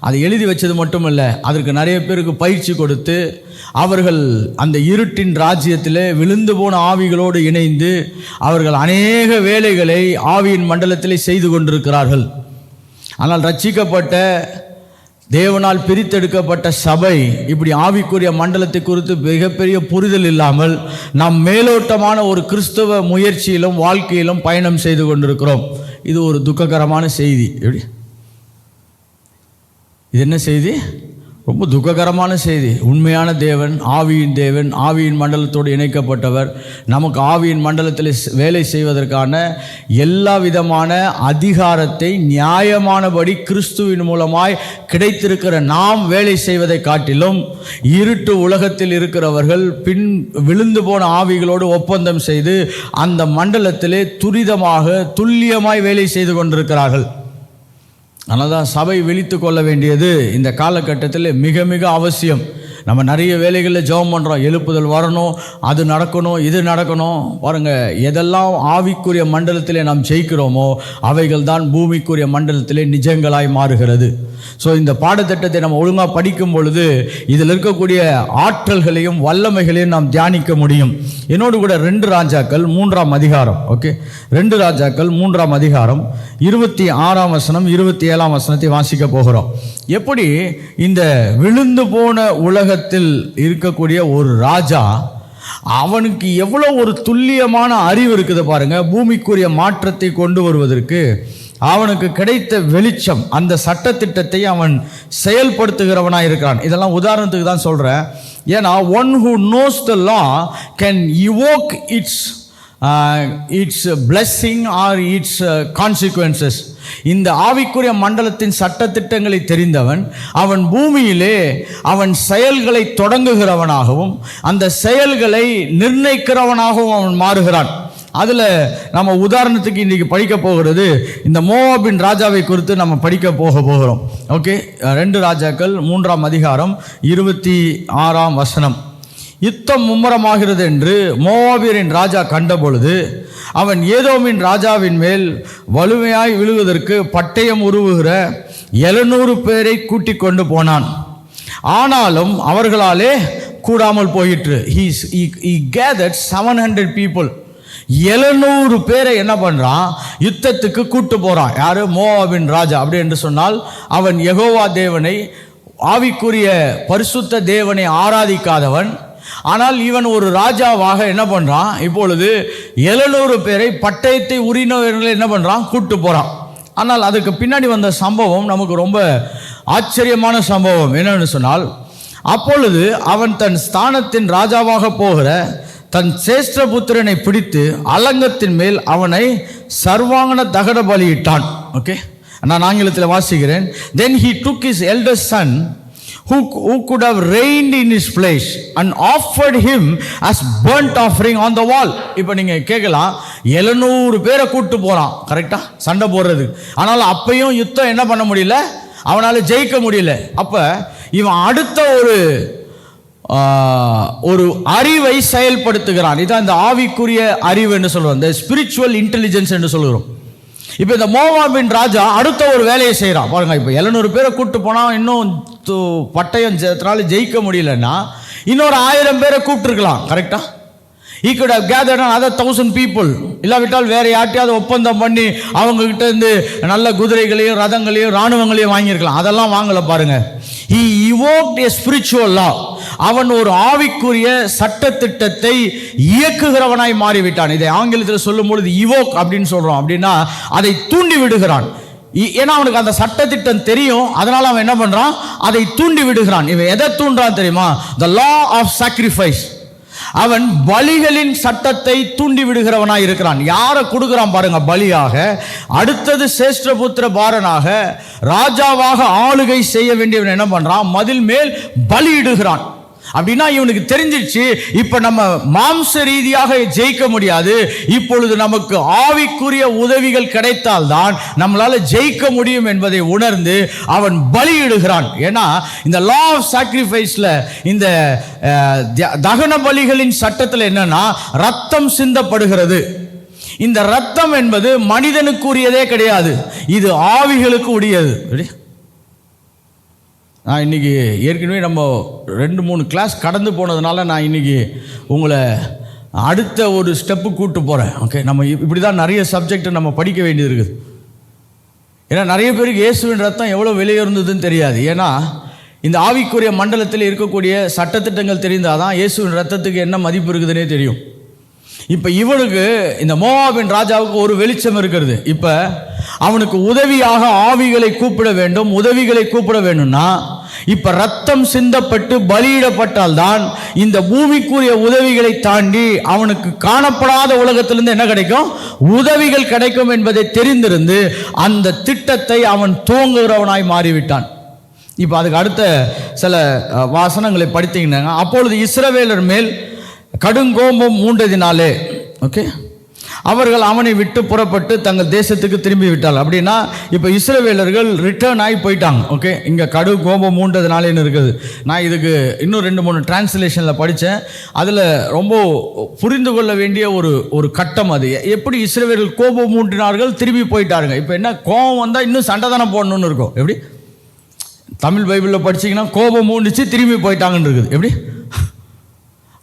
அதை எழுதி வச்சது மட்டும் இல்லை, அதற்கு நிறைய பேருக்கு பயிற்சி கொடுத்து அவர்கள் அந்த இருட்டின் ராஜ்யத்தில் விழுந்து போன ஆவிகளோடு இணைந்து அவர்கள் அநேக வேலைகளை ஆவியின் மண்டலத்தில் செய்து கொண்டிருக்கிறார்கள். ஆனால் ரட்சிக்கப்பட்ட தேவனால் பிரித்தெடுக்கப்பட்ட சபை இப்படி ஆவிக்குரிய மண்டலத்தை குறித்து மிகப்பெரிய புரிதல் இல்லாமல் நாம் மேலோட்டமான ஒரு கிறிஸ்தவ முயற்சியிலும் வாழ்க்கையிலும் பயணம் செய்து கொண்டிருக்கிறோம். இது ஒரு துக்ககரமான செய்தி. எப்படி இது என்ன செய்தி? ரொம்ப துக்ககரமான செய்தி. உண்மையான தேவன், ஆவியின் மண்டலத்தோடு இணைக்கப்பட்டவர், நமக்கு ஆவியின் மண்டலத்தில் வேலை செய்வதற்கான எல்லா விதமான அதிகாரத்தை நியாயமானபடி கிறிஸ்துவின் மூலமாய் கிடைத்திருக்கிற நாம் வேலை செய்வதை காட்டிலும் இருட்டு உலகத்தில் இருக்கிறவர்கள் விழுந்து போன ஆவிகளோடு ஒப்பந்தம் செய்து அந்த மண்டலத்திலே துல்லியமாய் வேலை செய்து கொண்டிருக்கிறார்கள். அதனால் தான் சபை விழித்து கொள்ள வேண்டியது இந்த காலகட்டத்தில் மிக மிக அவசியம். நம்ம நிறைய வேலைகளில் ஜெபம் பண்ணுறோம், எழுப்புதல் வரணும், அது நடக்கணும், இது நடக்கணும். பாருங்கள், எதெல்லாம் ஆவிக்குரிய மண்டலத்திலே நாம் ஜெயிக்கிறோமோ அவைகள் தான் பூமிக்குரிய மண்டலத்திலே நிஜங்களாய் மாறுகிறது. ஸோ இந்த பாடத்திட்டத்தை நம்ம ஒழுங்காக படிக்கும் பொழுது இதில் இருக்கக்கூடிய ஆற்றல்களையும் வல்லமைகளையும் நாம் தியானிக்க முடியும். என்னோடு கூட 2 ராஜாக்கள் 3ஆம் அதிகாரம், ஓகே, 2 ராஜாக்கள் 3ஆம் அதிகாரம் 26ஆம் வசனம் 27ஆம் வசனத்தை வாசிக்க போகிறோம். எப்படி இந்த விழுந்து போன உலகத்தில் இருக்கக்கூடிய ஒரு ராஜா, அவனுக்கு எவ்வளோ ஒரு துல்லியமான அறிவு இருக்குது பாருங்க. பூமிக்குரிய மாற்றத்தை கொண்டு வருவதற்கு அவனுக்கு கிடைத்த வெளிச்சம், அந்த சட்டத்திட்டத்தை அவன் செயல்படுத்துகிறவனாக இருக்கிறான். இதெல்லாம் உதாரணத்துக்கு தான் சொல்கிறேன். ஏன்னா one who knows the law can evoke its blessing or its consequences. இந்த ஆவிக்குரிய மண்டலத்தின் சட்டத்திட்டங்களை தெரிந்தவன் அவன் பூமியிலே அவன் செயல்களை தொடங்குகிறவனாகவும் அந்த செயல்களை நிர்ணயிக்கிறவனாகவும் அவன் மாறுகிறான். அதில் நம்ம உதாரணத்துக்கு இன்றைக்கி படிக்க போகிறது இந்த மோவாபின் ராஜாவை குறித்து நம்ம படிக்க போகிறோம். ஓகே, 2 ராஜாக்கள் 3ஆம் அதிகாரம் 26ஆம் வசனம். யுத்தம் மும்முரமாகிறது என்று மோவாபியரின் ராஜா கண்டபொழுது அவன் ஏதோமின் ராஜாவின் மேல் வலுமையாய் விழுவதற்கு பட்டயம் உருவுகிற 700 பேரை கூட்டிக் கொண்டு போனான். ஆனாலும் அவர்களாலே கூடாமல் போயிற்று. He gathered 700 people. 700 பேரை என்ன பண்ணுறான், யுத்தத்துக்கு கூட்டு போகிறான். யார்? மோவாபின் ராஜா. அப்படி என்று சொன்னால் அவன் யெகோவா தேவனை, ஆவிக்குரிய பரிசுத்த தேவனை ஆராதிக்காதவன். ஆனால் இவன் ஒரு ராஜாவாக என்ன பண்ணுறான், இப்பொழுது 700 பேரை பட்டயத்தை உரினவர்களை என்ன பண்ணுறான், கூட்டு போகிறான். ஆனால் அதுக்கு பின்னாடி வந்த சம்பவம் நமக்கு ரொம்ப ஆச்சரியமான சம்பவம். என்னன்னு சொன்னால், அப்பொழுது அவன் தன் ஸ்தானத்தின் ராஜாவாக போகிற தன் சேஷ்டபுத்திரனை பிடித்து அலங்கத்தின் மேல் அவனை சர்வாங்கன தகன பலியிட்டான். ஓகே, நான் ஆங்கிலத்தில் வாசிக்கிறேன். Then he took his eldest son who could have reigned in his place and offered him as burnt offering on the wall. இப்போ நீங்கள் கேட்கலாம், 700 பேரை கூட்டு போகிறான் கரெக்டாக சண்டை போடுறதுக்கு. ஆனால் அப்பையும் யுத்தம் என்ன பண்ண முடியல, அவனால் ஜெயிக்க முடியல. அப்போ இவன் அடுத்த ஒரு அறிவை செயல்படுத்துகிறான். இதான் இந்த ஆவிக்குரிய அறிவு என்று சொல்கிறோம், இந்த ஸ்பிரிச்சுவல் இன்டெலிஜென்ஸ் என்று சொல்கிறோம். இப்போ இந்த மோவாபின் ராஜா அடுத்த ஒரு வேலையை செய்கிறான் பாருங்க. இப்போ 700 பேரை கூட்டு போனால் இன்னும் பட்டயத்தினால ஜெயிக்க முடியலன்னா இன்னொரு 1000 பேரை கூப்பிட்டுருக்கலாம் கரெக்டாக. He could have gathered another 1000 people. இல்லாவிட்டால் வேற யார்ட்டையாவது ஒப்பந்தம் பண்ணி அவங்க கிட்ட இருந்து நல்ல குதிரைகளையும் ரதங்களையும் இராணுவங்களையும் வாங்கியிருக்கலாம். அதெல்லாம் வாங்கல பாருங்க. He evoked a spiritual law. அவன் ஒரு ஆவிக்குரிய சட்டத்திட்டத்தை இயக்குகிறவனாய் மாறிவிட்டான். இதை ஆங்கிலத்தில் சொல்லும் பொழுது இவோக் அப்படின்னு சொல்றோம். அப்படின்னா அதை தூண்டி விடுகிறான். ஏன்னா அவனுக்கு அந்த சட்டத்திட்டம் தெரியும், அதனால அவன் என்ன பண்றான், அதை தூண்டி விடுகிறான். இவன் எதை தூண்டுறான் தெரியுமா? The law of sacrifice. அவன் பலிகளின் சட்டத்தை தூண்டி விடுகிறவனாய் இருக்கிறான். யாரை கொடுக்கிறான் பாருங்க பலியாக. அடுத்தது சேஷ்டபுத்திர பாரனாக ராஜாவாக ஆளுகை செய்ய வேண்டியவன் என்ன பண்றான், மதில் மேல் பலியிடுகிறான். அப்படின்னா இவனுக்கு தெரிஞ்சிருச்சு, இப்ப நம்ம மாம்ச ரீதியாக ஜெயிக்க முடியாது, இப்பொழுது நமக்கு ஆவிக்குரிய உதவிகள் கிடைத்தால்தான் நம்மளால ஜெயிக்க முடியும் என்பதை உணர்ந்து அவன் பலியிடுகிறான். ஏன்னா இந்த லா ஆஃப் சாக்ரிஃபைஸ்ல, இந்த தகன பலிகளின் சட்டத்தில் என்னன்னா ரத்தம் சிந்தப்படுகிறது. இந்த ரத்தம் என்பது மனிதனுக்குரியதே கிடையாது, இது ஆவிகளுக்கு உரியது. நான் இன்றைக்கி ஏற்கனவே நம்ம 2-3 கிளாஸ் கடந்து போனதுனால நான் இன்றைக்கி உங்களை அடுத்த ஒரு ஸ்டெப்பு கூப்பிட்டு போகிறேன். ஓகே, நம்ம இப்படி தான் நிறைய சப்ஜெக்டை நம்ம படிக்க வேண்டியது இருக்குது. ஏன்னா நிறைய பேருக்கு இயேசுவின் ரத்தம் எவ்வளோ விலையுறந்ததுன்னு தெரியாது. ஏன்னா இந்த ஆவிக்குரிய மண்டலத்தில் இருக்கக்கூடிய சட்டத்திட்டங்கள் தெரிந்தால் தான் இயேசுவின் ரத்தத்துக்கு என்ன மதிப்பு இருக்குதுன்னே தெரியும். இப்போ இவனுக்கு, இந்த மோவாபின் ராஜாவுக்கு ஒரு வெளிச்சம் இருக்கிறது. இப்போ அவனுக்கு உதவியாக ஆவிகளை கூப்பிட வேண்டும். உதவிகளை கூப்பிட வேணும்னா இப்ப ரத்தம் சிந்தப்பட்டு பலியிடப்பட்டால் தான் இந்த பூமிக்குரிய உதவிகளை தாண்டி அவனுக்கு காணப்படாத உலகத்திலிருந்து என்ன கிடைக்கும், உதவிகள் கிடைக்கும் என்பதை தெரிந்திருந்து அந்த திட்டத்தை அவன் துவங்குகிறவனாய் மாறிவிட்டான். இப்போ அதுக்கு அடுத்த சில வாசனங்களை படித்தீங்கன்னா, அப்பொழுது இஸ்ரவேலர் மேல் கடுங்கோபம் மூண்டதினாலே, ஓகே, அவர்கள் அவனை விட்டு புறப்பட்டு தங்கள் தேசத்துக்கு திரும்பி விட்டார்கள். அப்படின்னா இப்போ இஸ்ரவேலர்கள் ரிட்டர்ன் ஆகி போயிட்டாங்க. ஓகே, இங்கே கடு கோபம் மூண்டதுனாலேன்னு இருக்குது. நான் இதுக்கு இன்னும் 2-3 டிரான்ஸ்லேஷனில் படித்தேன். அதில் ரொம்ப புரிந்து கொள்ள வேண்டிய ஒரு கட்டம் அது. எப்படி இஸ்ரவேலர்கள் கோபம் மூண்டினார்கள், திரும்பி போயிட்டாருங்க. இப்போ என்ன, கோபம் வந்தால் இன்னும் சண்டை தானே போடணும்னு இருக்கும். எப்படி தமிழ் பைபிளில் படிச்சிங்கன்னா கோபம் மூண்டுச்சு திரும்பி போயிட்டாங்கன்னு இருக்குது. எப்படி,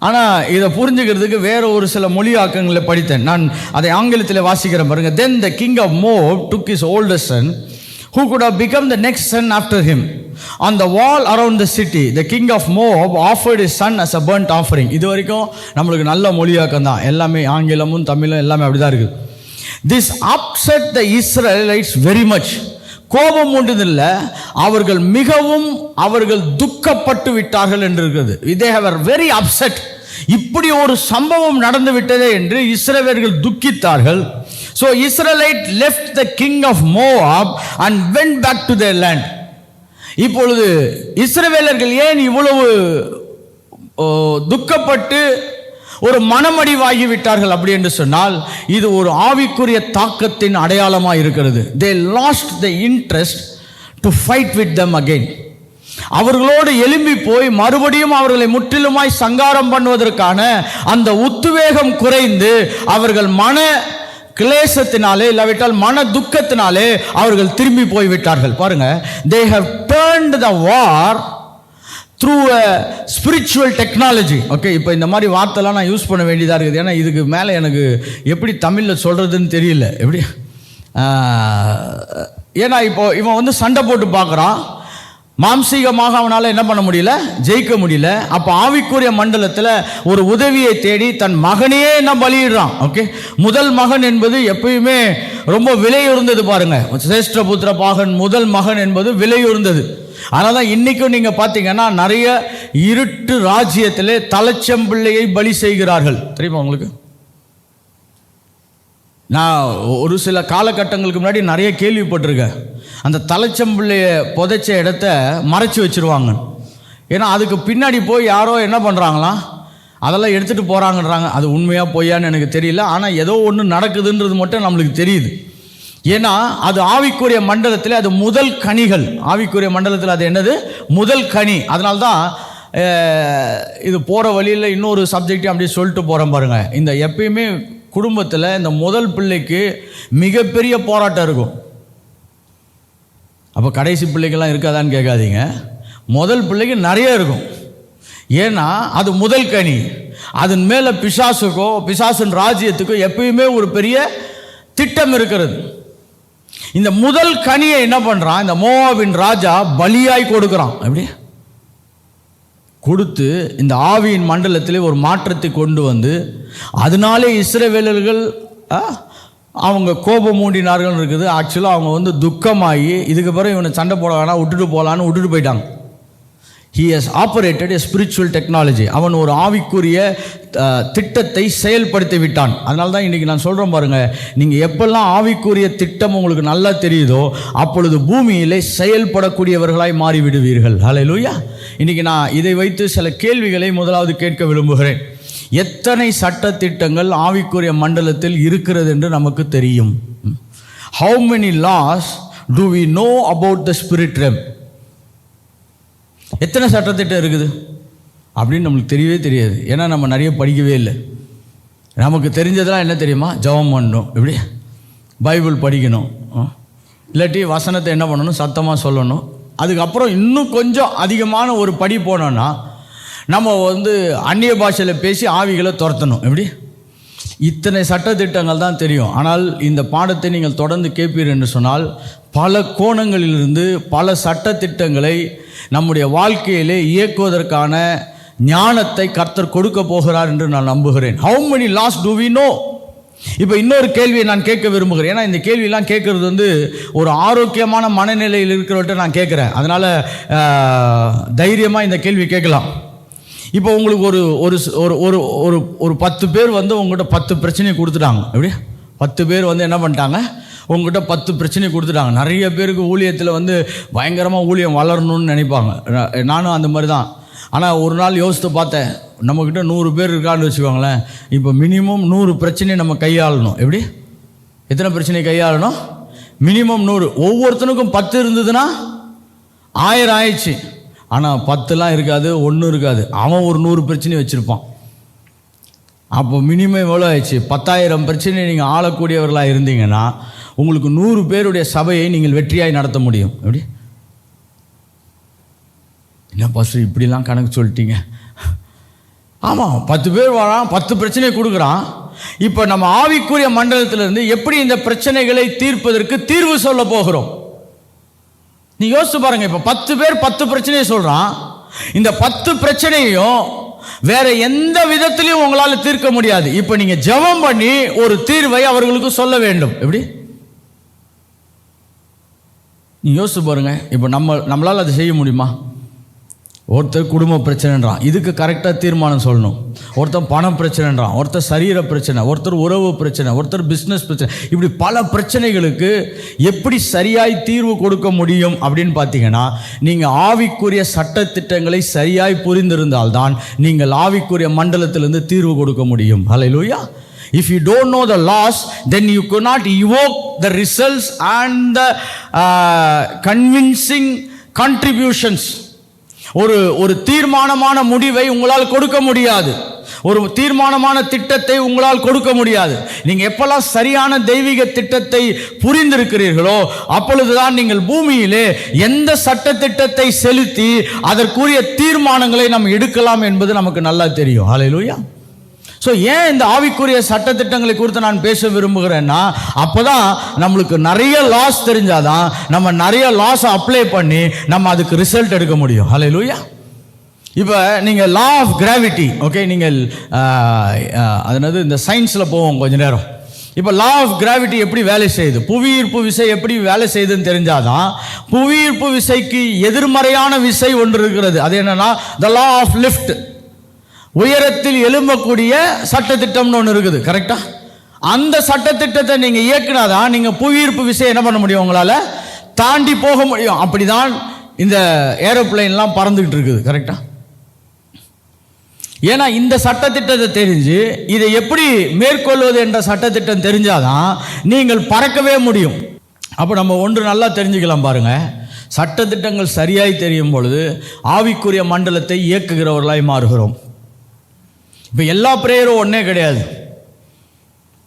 ஆனால் இதை புரிஞ்சுக்கிறதுக்கு வேற ஒரு சில மொழியாக்கங்களை படித்தேன். நான் அதை ஆங்கிலத்தில் வாசிக்கிறேன் பாருங்க. Then the king of Moab took his oldest son, who could have become the next son after him. On the wall around the city, the king of Moab offered his son as a burnt offering. இது வரைக்கும் நம்மளுக்கு நல்ல மொழியாக்கம் தான், எல்லாமே ஆங்கிலமும் தமிழும் எல்லாமே அப்படிதான் இருக்குது. This upset the Israelites very much. கோபம் உண்டதில்ல, அவர்கள் மிகவும் துக்கப்பட்டு விட்டார்கள் என்று இருக்கிறது. they were very upset. இப்படி ஒரு சம்பவம் நடந்து விட்டதே என்று இஸ்ரவேலர்கள் துக்கித்தார்கள். so Israelite left the king of Moab and went back to their land. இப்பொழுது இஸ்ரவேலர்கள் ஏன் இவ்வளவு துக்கப்பட்டு ஒரு மனமடிவாகி விட்டார்கள் அப்படி என்று சொன்னால், இது ஒரு ஆவிக்குரிய தாக்கத்தின் அடையாளமாக இருக்கிறது. they lost the interest to fight with them again. அவர்களோடு எழும்பி போய் மறுபடியும் அவர்களை முற்றிலுமாய் சங்காரம் பண்ணுவதற்கான அந்த உத்வேகம் குறைந்து அவர்கள் மன கிளேசத்தினாலே இல்லாவிட்டால் மன துக்கத்தினாலே அவர்கள் திரும்பி போய் விட்டார்கள். பாருங்க, they have turned the war through a spiritual technology. Okay, இப்போ இந்த மாதிரி வார்த்தைலாம் நான் யூஸ் பண்ண வேண்டியதாக இருக்குது. ஏன்னா இதுக்கு மேலே எனக்கு எப்படி தமிழில் சொல்கிறதுன்னு தெரியல. எப்படி, ஏன்னா இப்போ இவன் சண்டை போட்டு பார்க்குறான். மாம்சீகமாக அவனால் என்ன பண்ண முடியல, ஜெயிக்க முடியல. அப்போ ஆவிக்குரிய மண்டலத்தில் ஒரு உதவியை தேடி தன் மகனையே என்ன பலியிடுறான். ஓகே, முதல் மகன் என்பது எப்பயுமே ரொம்ப விலையுறந்தது. பாருங்க, சிரேஷ்டபுத்திர பாகன் முதல் மகன் என்பது விலையுறந்தது. அதனால தான் இன்றைக்கும் நீங்கள் பார்த்தீங்கன்னா நிறைய இருட்டு ராஜ்யத்திலே தலைச்சம்பிள்ளையை பலி செய்கிறார்கள். தெரியுமா உங்களுக்கு? நான் ஒரு சில காலகட்டங்களுக்கு முன்னாடி நிறைய கேள்விப்பட்டிருக்கேன். அந்த தலைச்சம்பிள்ளைய புதைச்ச இடத்த மறைச்சி வச்சுருவாங்க. ஏன்னா அதுக்கு பின்னாடி போய் யாரோ என்ன பண்ணுறாங்களாம், அதெல்லாம் எடுத்துகிட்டு போகிறாங்கன்றாங்க. அது உண்மையாக பொய்யான்னு எனக்கு தெரியல. ஆனால் ஏதோ ஒன்று நடக்குதுன்றது மட்டும் நம்மளுக்கு தெரியுது. ஏன்னா அது ஆவிக்குரிய மண்டலத்தில் அது முதல் கனிகள். ஆவிக்குரிய மண்டலத்தில் அது என்னது? முதல் கனி. அதனால்தான் இது போகிற வழியில் இன்னொரு சப்ஜெக்டையும் அப்படியே சொல்லிட்டு போகிறேன் பாருங்கள். இந்த எப்பயுமே குடும்பத்தில் இந்த முதல் பிள்ளைக்கு மிகப்பெரிய போராட்டம் இருக்கும். அப்போ கடைசி பிள்ளைக்கெல்லாம் இருக்காதான்னு கேட்காதீங்க. முதல் பிள்ளைக்கு நிறைய இருக்கும். ஏன்னா அது முதல் கனி. அதன் மேலே பிசாசுக்கோ பிசாசின் ராஜ்யத்துக்கோ எப்பயுமே ஒரு பெரிய திட்டம் இருக்கிறது. இந்த முதல் கனியை என்ன பண்ணுறான், இந்த மோவாபின் ராஜா பலியாய் கொடுக்குறான். எப்படி கொடுத்து இந்த ஆவியின் மண்டலத்திலே ஒரு மாற்றத்தை கொண்டு வந்து அதனாலே இஸ்ரவேலர்கள் அவங்க கோபம் மூண்டினார்கள் இருக்குது. ஆக்சுவலாக அவங்க வந்து துக்கமாகி இதுக்கு பிறகு இவனை சண்டை போட வேணாம், விட்டுட்டு போகலான்னு விட்டுட்டு போயிட்டாங்க. He has operated a spiritual technology. அவன் ஒரு ஆவிக்குரிய திட்டத்தை செயல்படுத்தி விட்டான். அதனால தான் இன்றைக்கி நான் சொல்கிறேன் பாருங்கள், நீங்கள் எப்பெல்லாம் ஆவிக்குரிய திட்டம் உங்களுக்கு நல்லா தெரியுதோ அப்பொழுது பூமியிலே செயல்படக்கூடியவர்களாய் மாறிவிடுவீர்கள். ஹல்லேலூயா. இன்றைக்கி நான் இதை வைத்து சில கேள்விகளை முதலாவது கேட்க விரும்புகிறேன். எத்தனை சட்ட திட்டங்கள் ஆவிக்குரிய மண்டலத்தில் இருக்கிறது என்று நமக்கு தெரியும்? How many laws do we know about the spirit realm? எத்தனை சட்டத்திட்டம் இருக்குது அப்படின்னு நம்மளுக்கு தெரியவே தெரியாது. ஏன்னா நம்ம நிறைய படிக்கவே இல்லை. நமக்கு தெரிஞ்சதெல்லாம் என்ன தெரியுமா? ஜெபம் பண்ணணும், இப்படி பைபிள் படிக்கணும், இல்லாட்டி வசனத்தை என்ன பண்ணணும், சத்தமாக சொல்லணும். அதுக்கப்புறம் இன்னும் கொஞ்சம் அதிகமான ஒரு படி போனோன்னா நம்ம வந்து அந்நிய பாஷையில் பேசி ஆவிகளை துரத்தணும். எப்படி? இத்தனை சட்டத்திட்டங்கள் தான் தெரியும். ஆனால் இந்த பாடத்தை நீங்கள் தொடர்ந்து கேட்பீர் என்று சொன்னால் பல கோணங்களிலிருந்து பல சட்டத்திட்டங்களை நம்முடைய வாழ்க்கையிலே இயக்குவதற்கான ஞானத்தை கர்த்தர் கொடுக்க போகிறார் என்று நான் நம்புகிறேன். How many laws do we know? இப்போ இன்னொரு கேள்வியை நான் கேட்க விரும்புகிறேன். ஏன்னா இந்த கேள்வியெல்லாம் கேட்குறது வந்து ஒரு ஆரோக்கியமான மனநிலையில் இருக்கிறவர்கிட்ட நான் கேட்குறேன். அதனால் தைரியமாக இந்த கேள்வி கேட்கலாம். இப்போ உங்களுக்கு ஒரு ஒரு ஒரு ஒரு ஒரு 10 பேர் வந்து உங்கள்கிட்ட 10 பிரச்சனையை கொடுத்துட்டாங்க. எப்படி? 10 பேர் வந்து என்ன பண்ணிட்டாங்க, உங்கள்கிட்ட 10 பிரச்சனையை கொடுத்துட்டாங்க. நிறைய பேருக்கு ஊழியத்தில் வந்து பயங்கரமாக ஊழியம் வளரணும்னு நினைப்பாங்க. நானும் அந்த மாதிரி தான். ஆனால் ஒரு நாள் யோசித்து பார்த்தேன், நம்மக்கிட்ட 100 பேர் இருக்கான்னு வச்சுக்கோங்களேன். இப்போ மினிமம் 100 பிரச்சனையை நம்ம கையாளணும். எப்படி? எத்தனை பிரச்சனையை கையாளணும்? மினிமம் 100. ஒவ்வொருத்தனுக்கும் 10 இருந்ததுன்னா 1000 ஆயிடுச்சு. ஆனால் 10லாம் இருக்காது, 1 இருக்காது. அவன் ஒரு 100 பிரச்சனையை வச்சுருப்பான். அப்போ மினிமம் எவ்வளோ ஆயிடுச்சு? 10,000 பிரச்சனையை நீங்கள் ஆளக்கூடியவர்களாக இருந்தீங்கன்னா உங்களுக்கு 100 பேருடைய சபையை நீங்கள் வெற்றியாய் நடத்த முடியும். எப்படி? என்ன பாஸ்டர் இப்படிலாம் கணக்கு சொல்லிட்டீங்க? ஆமாம், 10 பேர் வரான், 10 பிரச்சனையை கொடுக்குறான். இப்போ நம்ம ஆவிக்குரிய மண்டலத்திலிருந்து எப்படி இந்த பிரச்சனைகளை தீர்ப்பதற்கு தீர்வு சொல்ல போகிறோம்? நீ யோசிச்சு பாருங்க. இப்போ 10 பேர் 10 பிரச்சனையை சொல்கிறான். இந்த 10 பிரச்சனையும் வேற எந்த விதத்திலையும் உங்களால் தீர்க்க முடியாது. இப்போ நீங்கள் ஜெபம் பண்ணி ஒரு தீர்வை அவர்களுக்கு சொல்ல வேண்டும். எப்படி? நீ யோசிச்சு பாருங்க. இப்போ நம்மளால் அதை செய்ய முடியுமா? ஒருத்தர் குடும்ப பிரச்சனைன்றான், இதுக்கு கரெக்டாக தீர்மானம் சொல்லணும். ஒருத்தர் பண பிரச்சனைன்றான், ஒருத்தர் சரீர பிரச்சனை, ஒருத்தர் உறவு பிரச்சனை, ஒருத்தர் பிஸ்னஸ் பிரச்சனை. இப்படி பல பிரச்சனைகளுக்கு எப்படி சரியாய் தீர்வு கொடுக்க முடியும் அப்படின்னு பார்த்தீங்கன்னா, நீங்கள் ஆவிக்குரிய சட்டத்திட்டங்களை சரியாய் புரிந்திருந்தால்தான் நீங்கள் ஆவிக்குரிய மண்டலத்திலிருந்து தீர்வு கொடுக்க முடியும். ஹல்லேலூயா. If you don't know the laws, then you cannot evoke the results and the convincing contributions. ஒரு தீர்மானமான முடிவை உங்களால் கொடுக்க முடியாது. ஒரு தீர்மானமான திட்டத்தை உங்களால் கொடுக்க முடியாது. நீங்கள் எப்பெல்லாம் சரியான தெய்வீக திட்டத்தை புரிந்திருக்கிறீர்களோ அப்பொழுதுதான் நீங்கள் பூமியிலே எந்த சட்ட திட்டத்தை செலுத்தி அதற்குரிய தீர்மானங்களை நாம் எடுக்கலாம் என்பது நமக்கு நல்லா தெரியும். ஹல்லேலூயா. ஸோ ஏன் இந்த ஆவிக்குரிய சட்டத்திட்டங்களை குறித்து நான் பேச விரும்புகிறேன்னா, அப்போ தான் நம்மளுக்கு நிறைய லாஸ் தெரிஞ்சாதான் நம்ம நிறைய லாஸை அப்ளை பண்ணி நம்ம அதுக்கு ரிசல்ட் எடுக்க முடியும். ஹல்லேலூயா. இப்போ நீங்கள் லா ஆஃப் கிராவிட்டி, ஓகே, நீங்கள் அதனது இந்த சயின்ஸில் போவோம் கொஞ்ச நேரம். இப்போ லா ஆஃப் கிராவிட்டி எப்படி வேலை செய்யுது, புவியீர்ப்பு விசை எப்படி வேலை செய்யுதுன்னு தெரிஞ்சாதான் புவியீர்ப்பு விசைக்கு எதிர்மறையான விசை ஒன்று இருக்கிறது. அது என்னன்னா த லா ஆஃப் லிஃப்ட், உயரத்தில் எழும்பக்கூடிய சட்டத்திட்டம்னு ஒன்று இருக்குது. கரெக்டா? அந்த சட்டத்திட்டத்தை நீங்கள் இயக்குனாதான் நீங்கள் புவியீர்ப்பு விசை என்ன பண்ண முடியும், உங்களால் தாண்டி போக முடியும். அப்படிதான் இந்த ஏரோப்ளைன்லாம் பறந்துக்கிட்டு இருக்குது. கரெக்டா? ஏன்னா இந்த சட்டத்திட்டத்தை தெரிஞ்சு இதை எப்படி மேற்கொள்வது என்ற சட்டத்திட்டம் தெரிஞ்சாதான் நீங்கள் பறக்கவே முடியும். அப்போ நம்ம ஒன்று நல்லா தெரிஞ்சுக்கலாம் பாருங்க, சட்டத்திட்டங்கள் சரியாய் தெரியும் பொழுது ஆவிக்குரிய மண்டலத்தை இயக்குகிறவர்களாய் மாறுகிறோம். இப்போ எல்லா ப்ரேயரும் ஒன்றே கிடையாது,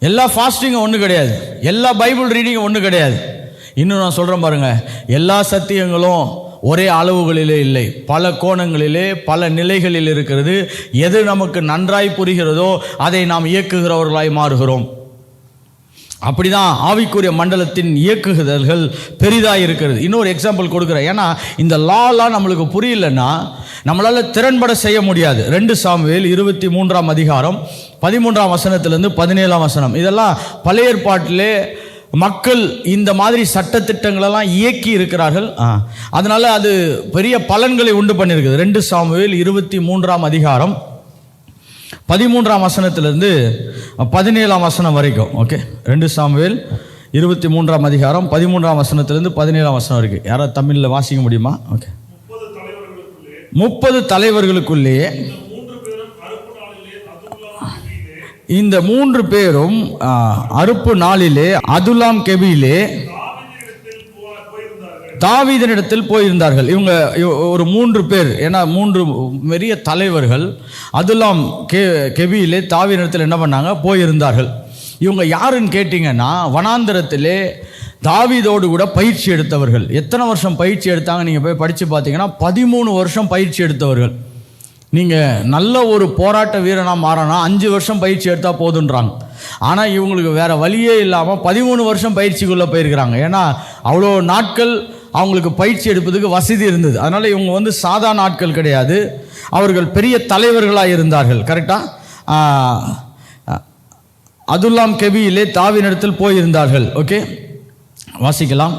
எல்லா ஃபாஸ்டிங்கும் ஒன்று கிடையாது, எல்லா பைபிள் ரீடிங்கும் ஒன்று கிடையாது. இன்னும் நான் சொல்கிறேன் பாருங்கள், எல்லா சத்தியங்களும் ஒரே அளவுகளிலே இல்லை, பல கோணங்களிலே பல நிலைகளில் இருக்கிறது. எது நமக்கு நன்றாய் புரிகிறதோ அதை நாம் இயக்குகிறவர்களாய் மாறுகிறோம். அப்படிதான் ஆவிக்குரிய மண்டலத்தின் இயக்குதல்கள் பெரிதாக இருக்கிறது. இன்னொரு எக்ஸாம்பிள் கொடுக்குறேன். ஏன்னா இந்த லாலாம் நம்மளுக்கு புரியலன்னா நம்மளால் திறன்பட செய்ய முடியாது. 2 சாமுவேல் 23ஆம் அதிகாரம் 13ஆம் வசனத்திலிருந்து 17ஆம் வசனம், இதெல்லாம் பழைய ஏற்பாட்டிலே மக்கள் இந்த மாதிரி சட்டத்திட்டங்களெல்லாம் இயக்கி இருக்கிறார்கள். அதனால அது பெரிய பலன்களை உண்டு பண்ணியிருக்குது. 2 சாமுவேல் 23ஆம் அதிகாரம் 13ஆம் வசனத்திலிருந்து 17ஆம் வசனம் வரைக்கும். ஓகே, 2 சாமுவேல் 23ஆம் அதிகாரம் 13ஆம் வசனத்திலிருந்து 17ஆம் வசனம் வரைக்கும். யாராவது தமிழில் வாசிக்க முடியுமா? ஓகே. 30 தலைவர்களுக்குள்ளே இந்த 3 பேரும் அறுப்பு நாளிலே அதுல்லாம் கெபியிலே தாவீதினிடத்தில் போயிருந்தார்கள். இவங்க ஒரு 3 பேர், ஏன்னா 3 பெரிய தலைவர்கள் அதுல்லாம் கெபியிலே தாவீதினிடத்தில் என்ன பண்ணாங்க, போயிருந்தார்கள். இவங்க யாருன்னு கேட்டிங்கன்னா, வனாந்தரத்திலே தாவீதோடு கூட பயிற்சி எடுத்தவர்கள். எத்தனை வருஷம் பயிற்சி எடுத்தாங்க நீங்கள் போய் படித்து பார்த்தீங்கன்னா 13 வருஷம் பயிற்சி எடுத்தவர்கள். நீங்கள் நல்ல ஒரு போராட்ட வீரனாக மாறனா 5 வருஷம் பயிற்சி எடுத்தால் போதுன்றாங்க. ஆனால் இவங்களுக்கு வேறு வழியே இல்லாமல் 13 வருஷம் பயிற்சிக்குள்ளே போயிருக்கிறாங்க. ஏன்னா அவ்வளோ நாட்கள் அவங்களுக்கு பயிற்சி எடுப்பதுக்கு வசதி இருந்தது. அதனால் இவங்க சாதாரண ஆட்கள் கிடையாது, அவர்கள் பெரிய தலைவர்களாக இருந்தார்கள். கரெக்டாக? அதுல்லாம் கெபியிலே தாவீதினிடத்தில் போயிருந்தார்கள். ஓகே, வாசிக்கலாம்.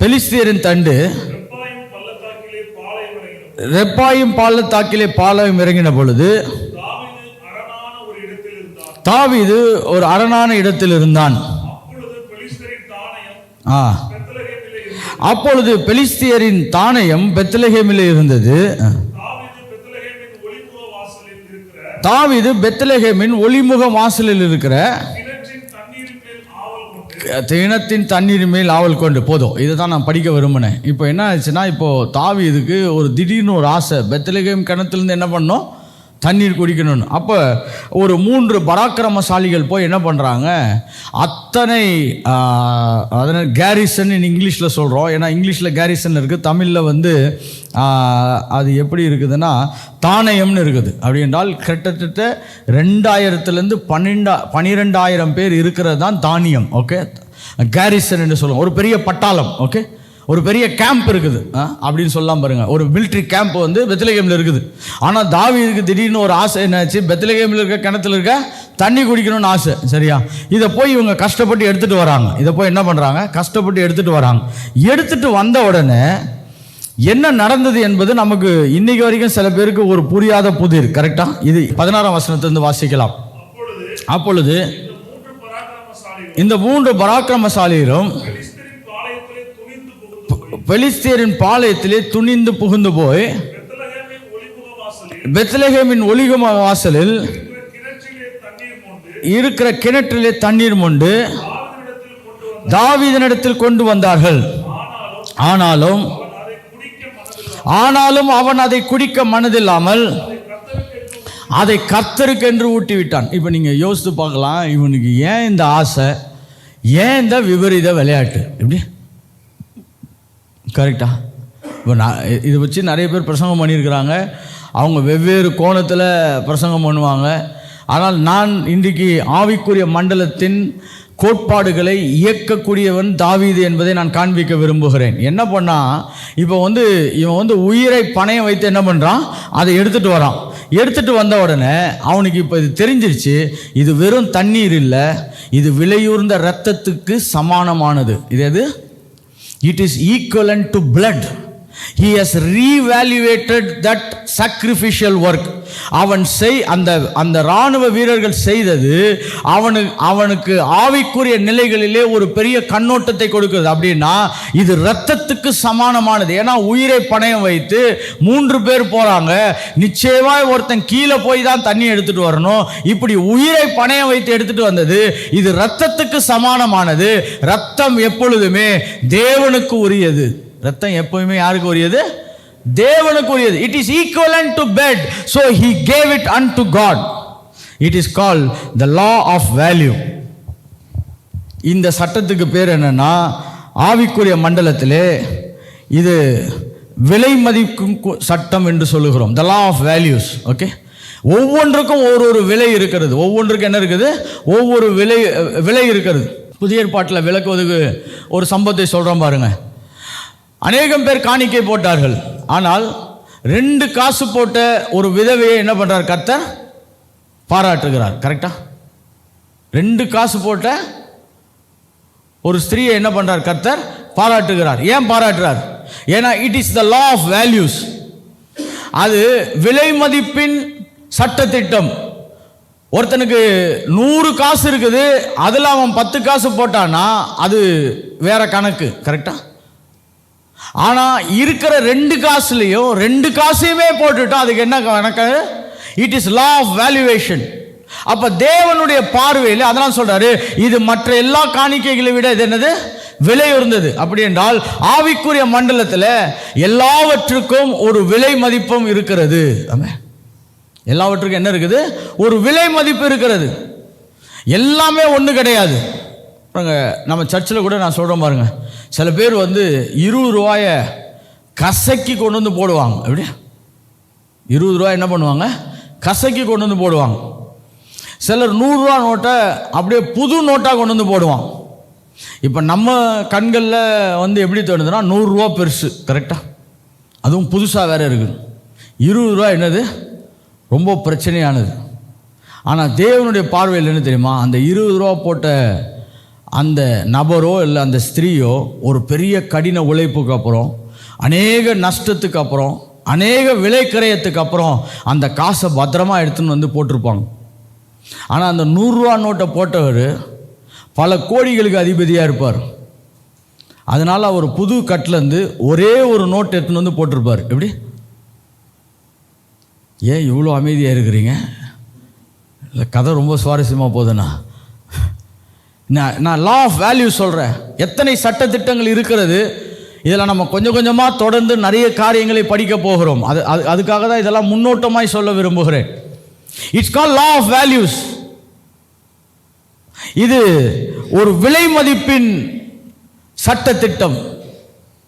பெலிஸ்தியரின் தண்டு ரெப்பாயும் பள்ளத்தாக்கிலே பாளையம் இறங்கின பொழுது தாவீது ஒரு அரணான இடத்தில் இருந்தான். அப்பொழுது பெலிஸ்தியரின் தானயம் பெத்லெகேமிலே இருந்தது. தாவீது பெத்லெகேமின் ஒளிமுக வாசலில் இருக்கிற கிணத்தின் தண்ணீர் மேல் ஆவல் கொண்டு. போதும், இதை தான் நான் படிக்க விரும்பினேன். இப்போ என்ன ஆச்சுன்னா, இப்போது தாவீதுக்கு ஒரு திடீர்னு ஒரு ஆசை, பெத்லெகேம் கிணத்துலேருந்து என்ன பண்ணோம், தண்ணீர் குடிக்கணும்னு. அப்போ ஒரு 3 பராக்கிரமசாலிகள் போய் என்ன பண்ணுறாங்க, அத்தனை அதனால் கேரிசன் இங்கிலீஷில் சொல்கிறோம், ஏன்னா இங்கிலீஷில் கேரிசன் இருக்குது, தமிழில் அது எப்படி இருக்குதுன்னா தானயம்னு இருக்குது. அப்படி என்றால் கிட்டத்தட்ட 2000 12,000 பேர் இருக்கிறது தான் தானியம். ஓகே, கேரிசன் என்று சொல்லுவோம், ஒரு பெரிய பட்டாளம். ஓகே, ஒரு பெரிய கேம்ப் இருக்குது அப்படின்னு சொல்லலாம் பாருங்கள். ஒரு மிலிட்ரி கேம்ப் பெத்லெகேமில் இருக்குது. ஆனால் தாவீதுக்கு திடீர்னு ஒரு ஆசை என்னாச்சு, பெத்லெகேமில் இருக்க கிணத்துல இருக்க தண்ணி குடிக்கணும்னு ஆசை. சரியா? இதை போய் இவங்க கஷ்டப்பட்டு எடுத்துகிட்டு வராங்க. இதை போய் என்ன பண்ணுறாங்க, கஷ்டப்பட்டு எடுத்துகிட்டு வராங்க. எடுத்துகிட்டு வந்த உடனே என்ன நடந்தது என்பது நமக்கு இன்னைக்கு வரைக்கும் சில பேருக்கு ஒரு புரியாத புதிர். கரெக்டா? இது 16ஆம் வசனத்திலிருந்து வாசிக்கலாம். அப்பொழுது இந்த 3 பராக்கிரமசாலிகளும் பெலிஸ்தியரின் பாளையத்திலே துணிந்து புகுந்து போய் பெத்லெகேமின் ஒளிமுக வாசலில் இருக்கிற கிணற்றிலே தண்ணீர் மொண்டு தாவீதினிடத்தில் கொண்டு வந்தார்கள். ஆனாலும் அவன் அதை குடிக்க மனதில்லாமல் அதை கர்த்தருக்கென்று ஊட்டி விட்டான். இப்போ நீங்கள் யோசித்து பார்க்கலாம், இவனுக்கு ஏன் இந்த ஆசை, ஏன் இந்த விபரீத விளையாட்டு? எப்படி? கரெக்டா? இப்போ இதை வச்சு நிறைய பேர் பிரசங்கம் பண்ணியிருக்கிறாங்க. அவங்க வெவ்வேறு கோணத்தில் பிரசங்கம் பண்ணுவாங்க. ஆனால் நான் இன்றைக்கு ஆவிக்குரிய மண்டலத்தின் கோட்பாடுகளை இயக்கக்கூடியவன் தாவீது என்பதை நான் காண்பிக்க விரும்புகிறேன். என்ன பண்ணா, இப்போ இவன் உயிரை பணயம் வைத்து என்ன பண்ணுறான், அதை எடுத்துகிட்டு வரான். எடுத்துகிட்டு வந்த உடனே அவனுக்கு இப்போ இது தெரிஞ்சிருச்சு, இது வெறும் தண்ணீர் இல்லை, இது விலையூர்ந்த இரத்தத்துக்கு சமானமானது. இது எது? It is equivalent to blood. He has reevaluated that sacrificial work. அந்த இராணுவ வீரர்கள் செய்தது அவனுக்கு ஆவிக்குரிய நிலைகளிலே ஒரு பெரிய கண்ணோட்டத்தை கொடுக்கிறது. அப்படின்னா இது இரத்தத்துக்கு சமானமானது. ஏன்னா உயிரை பணயம் வைத்து 3 பேர் போறாங்க, நிச்சயமாய் ஒருத்தன் கீழே போய் தான் தண்ணி எடுத்துட்டு வரணும். இப்படி உயிரை பணயம் வைத்து எடுத்துட்டு வந்தது இது இரத்தத்துக்கு சமானமானது. இரத்தம் எப்பொழுதுமே தேவனுக்கு உரியது. ரத்தம் எப்பவுமே யாருக்கு உரியது? தேவனுக்கு உரியது. It is equivalent to blood, so he gave it unto God. It is called the law of value. இந்த சட்டத்துக்கு பேர் என்னன்னா, ஆவிக்குரிய மண்டலத்திலே இது விலை மதிக்கும் சட்டம் என்று சொல்லுகிறோம். the law of values. Okay, ஒவ்வொன்றுக்கும் ஒரு விலை இருக்கிறது. ஒவ்வொன்றுக்கும் என்ன இருக்குது? ஒவ்வொரு விலை இருக்கிறது. புதிய ஏற்பாட்டில் விளக்குவதுக்கு ஒரு சம்பவத்தை சொல்கிறோம் பாருங்க. அநேகம் பேர் காணிக்கை போட்டார்கள். ஆனால் 2 காசு போட்ட ஒரு விதவையை என்ன பண்றார்? கர்த்தர் பாராட்டுகிறார். கரெக்டா? 2 காசு போட்ட ஒரு ஸ்திரீயை என்ன பண்றார்? கர்த்தர் பாராட்டுகிறார். ஏன் பாராட்டுறார்? ஏன்னா it is the law of values. அது விலை மதிப்பின் சட்டத்திட்டம். ஒருத்தனுக்கு 100 காசு இருக்குது, அதில் அவன் 10 காசு போட்டான்னா அது வேற கணக்கு. கரெக்டா? ஆனால் இருக்கிற 2 காசுலையும் 2 காசையுமே போட்டுட்டோம், அதுக்கு என்ன கணக்கு? It is law of valuation. அப்போ தேவனுடைய பார்வையில் அதெல்லாம் சொல்றாரு, இது மற்ற எல்லா காணிக்கைகளை விட இது என்னது? விலை உயர்ந்தது. அப்படி என்றால் ஆவிக்குரிய மண்டலத்தில் எல்லாவற்றுக்கும் ஒரு விலை மதிப்பும் இருக்கிறது. எல்லாவற்றுக்கும் என்ன இருக்குது? ஒரு விலை மதிப்பு இருக்கிறது. எல்லாமே ஒன்று கிடையாது. நம்ம சர்ச்சில் கூட நான் சொல்கிறேன் பாருங்க, சில பேர் 20 ரூபாயை கசக்கி கொண்டு வந்து போடுவாங்க. எப்படி? 20 ரூபாய் என்ன பண்ணுவாங்க? கசக்கி கொண்டு வந்து போடுவாங்க. சிலர் 100 ரூபா நோட்டை அப்படியே புது நோட்டாக கொண்டு வந்து போடுவாங்க. இப்போ நம்ம கண்களில் எப்படி தோணுதுன்னா 100 ரூபா பெருசு. கரெக்டாக? அதுவும் புதுசாக வேற இருக்குது. 20 ரூபா என்னது? ரொம்ப பிரச்சனையானது. ஆனால் தேவனுடைய பார்வையில் என்ன தெரியுமா? அந்த 20 ரூபா போட்ட அந்த நபரோ இல்லை அந்த ஸ்திரீயோ ஒரு பெரிய கடின உழைப்புக்கு அப்புறம், அநேக நஷ்டத்துக்கு அப்புறம், அநேக விலை கிரயத்துக்கு அப்புறம் அந்த காசை பத்திரமா எடுத்துன்னு போட்டிருப்பாங்க. ஆனால் அந்த 100 ரூபா நோட்டை போட்டவர் பல கோடிகளுக்கு அதிபதியாக இருப்பார். அதனால் அவர் புது கட்டிலேருந்து ஒரே ஒரு நோட் எடுத்துன்னு போட்டிருப்பார். எப்படி? ஏன் இவ்வளோ அமைதியாக இருக்கிறீங்க? இல்லை, கதை ரொம்ப சுவாரஸ்யமாக போகுதுண்ணா. நான் லா ஆஃப் வேல்யூ சொல்கிறேன். எத்தனை சட்டத்திட்டங்கள் இருக்கிறது. இதில் நம்ம கொஞ்சம் கொஞ்சமாக தொடர்ந்து நிறைய காரியங்களை படிக்க போகிறோம். அதுக்காக தான் இதெல்லாம் முன்னோட்டமாய் சொல்ல விரும்புகிறேன். It's call law of values. இது ஒரு விலை மதிப்பின் சட்டத்திட்டம்.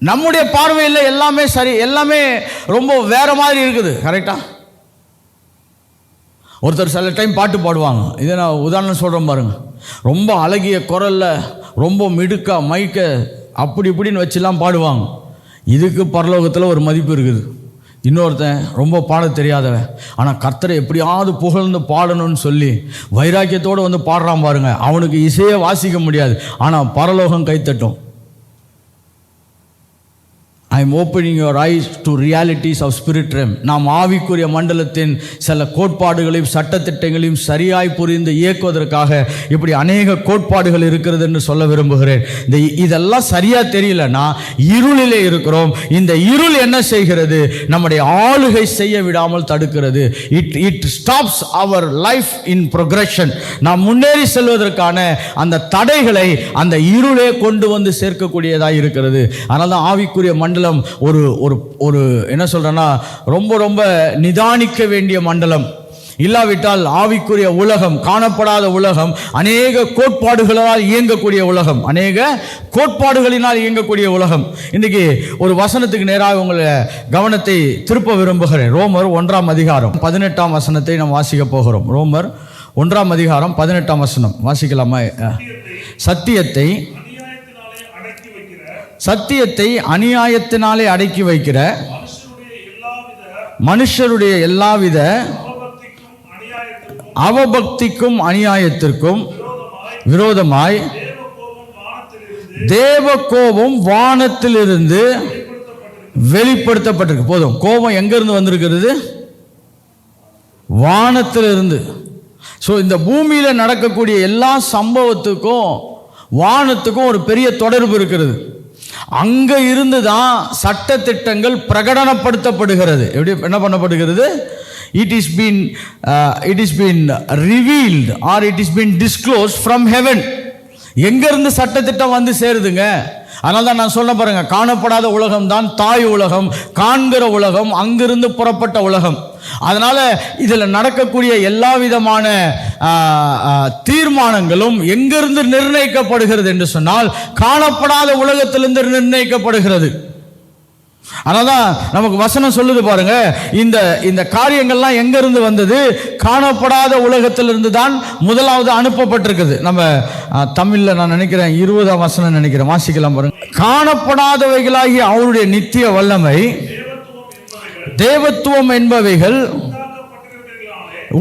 நம்முடைய பார்வையில் எல்லாமே சரி, எல்லாமே ரொம்ப வேற மாதிரி இருக்குது. கரெக்டா? ஒருத்தர் சில டைம் பாட்டு பாடுவாங்க. இதை நான் உதாரணம் சொல்கிறேன் பாருங்க. ரொம்ப அழகிய குரலில் ரொம்ப மிடுக்கா மைக்க அப்படி இப்படின்னு வச்சுலாம் பாடுவாங்க. இதுக்கு பரலோகத்தில் ஒரு மதிப்பு இருக்குது. இன்னொருத்தன் ரொம்ப பாட தெரியாதவன், ஆனால் கர்த்தரை எப்படியாவது புகழ்ந்து பாடணும்னு சொல்லி வைராக்கியத்தோடு பாடுறான் பாருங்க. அவனுக்கு இசையை வாசிக்க முடியாது, ஆனால் பரலோகம் கைத்தட்டும். I am opening your eyes to realities of spirit realm. நாம் ஆவிக்குரிய மண்டலத்தின் சில கோட்பாடுகளையும் சட்டத்திட்டங்களையும் சரியாய் புரிந்து இயக்குவதற்காக இப்படி அநேக கோட்பாடுகள் இருக்கிறது என்று சொல்ல விரும்புகிறேன். இதெல்லாம் சரியா தெரியலன்னா இருளிலே இருக்கிறோம். இந்த இருள் என்ன செய்கிறது? நம்முடைய ஆளுகை செய்ய விடாமல் தடுக்கிறது. It stops our life in progression. நாம் முன்னேறி செல்வதற்கான அந்த தடைகளை அந்த இருளே கொண்டு சேர்க்கக்கூடியதாக இருக்கிறது. அதனால தான் ஆவிக்குரிய மண்டலம் ஒரு ஒரு ஒரு என்ன சொல்றேன்னா ரொம்ப ரொம்ப நிதானிக்க வேண்டிய மண்டலம். இல்லாவிட்டால் ஆவிக்குரிய உலகம், காணப்படாத உலகம், அநேக கோட்பாடுகளால் இயங்கக்கூடிய உலகம், அநேக கோட்பாடுகளினால் இயங்கக்கூடிய உலகம். இன்றைக்கி ஒரு வசனத்துக்கு நேராக உங்களை கவனத்தை திருப்ப விரும்புகிறேன். ரோமர் 1ஆம் அதிகாரம் 18ஆம் வசனத்தை நாம் வாசிக்க போகிறோம். ரோமர் 1ஆம் அதிகாரம் 18ஆம் வசனம் வாசிக்கலாமா? சத்தியத்தை அநியாயத்தினாலே அடக்கி வைக்கிற மனுஷருடைய எல்லாவித அவபக்திக்கும் அநியாயத்திற்கும் விரோதமாய் தேவ கோபம் வானத்திலிருந்து வெளிப்படுத்தப்பட்டிருக்கு. போதும், கோபம் எங்கிருந்து வந்திருக்கிறது? வானத்திலிருந்து. ஸோ இந்த பூமியில் நடக்கக்கூடிய எல்லா சம்பவத்துக்கும் வானத்துக்கும் ஒரு பெரிய தொடர்பு இருக்கிறது. அங்கே இருந்து தான் சட்ட திட்டங்கள் பிரகடனப்படுத்தப்படுகிறது. எப்படி என்ன பண்ணப்படுகிறது? It is been revealed or it is been disclosed from heaven. எங்கிருந்து சட்டத்திட்டம் வந்து சேருதுங்க? அதனால தான் நான் சொல்ல பாருங்க, காணப்படாத உலகம் தான் தாய் உலகம், காண்கிற உலகம் அங்கிருந்து புறப்பட்ட உலகம். அதனால இதில் நடக்கக்கூடிய எல்லா விதமான தீர்மானங்களும் எங்கிருந்து நிர்ணயிக்கப்படுகிறது என்று சொன்னால் காணப்படாத உலகத்திலிருந்து நிர்ணயிக்கப்படுகிறது. அதனால்தான் நமக்கு வசனம் சொல்லுது பாருங்க, இந்த காரியங்கள்லாம் எங்கிருந்து வந்தது? காணப்படாத உலகத்திலிருந்து தான் முதலாவது அனுப்பப்பட்டிருக்குது. நம்ம தமிழில் நான் நினைக்கிறேன் 20ஆம் வசனம் நினைக்கிறேன், வாசிக்கலாம் பாருங்க. காணப்படாதவைகளாகிய அவருடைய நித்திய வல்லமை, தேவத்துவம் என்பவைகள்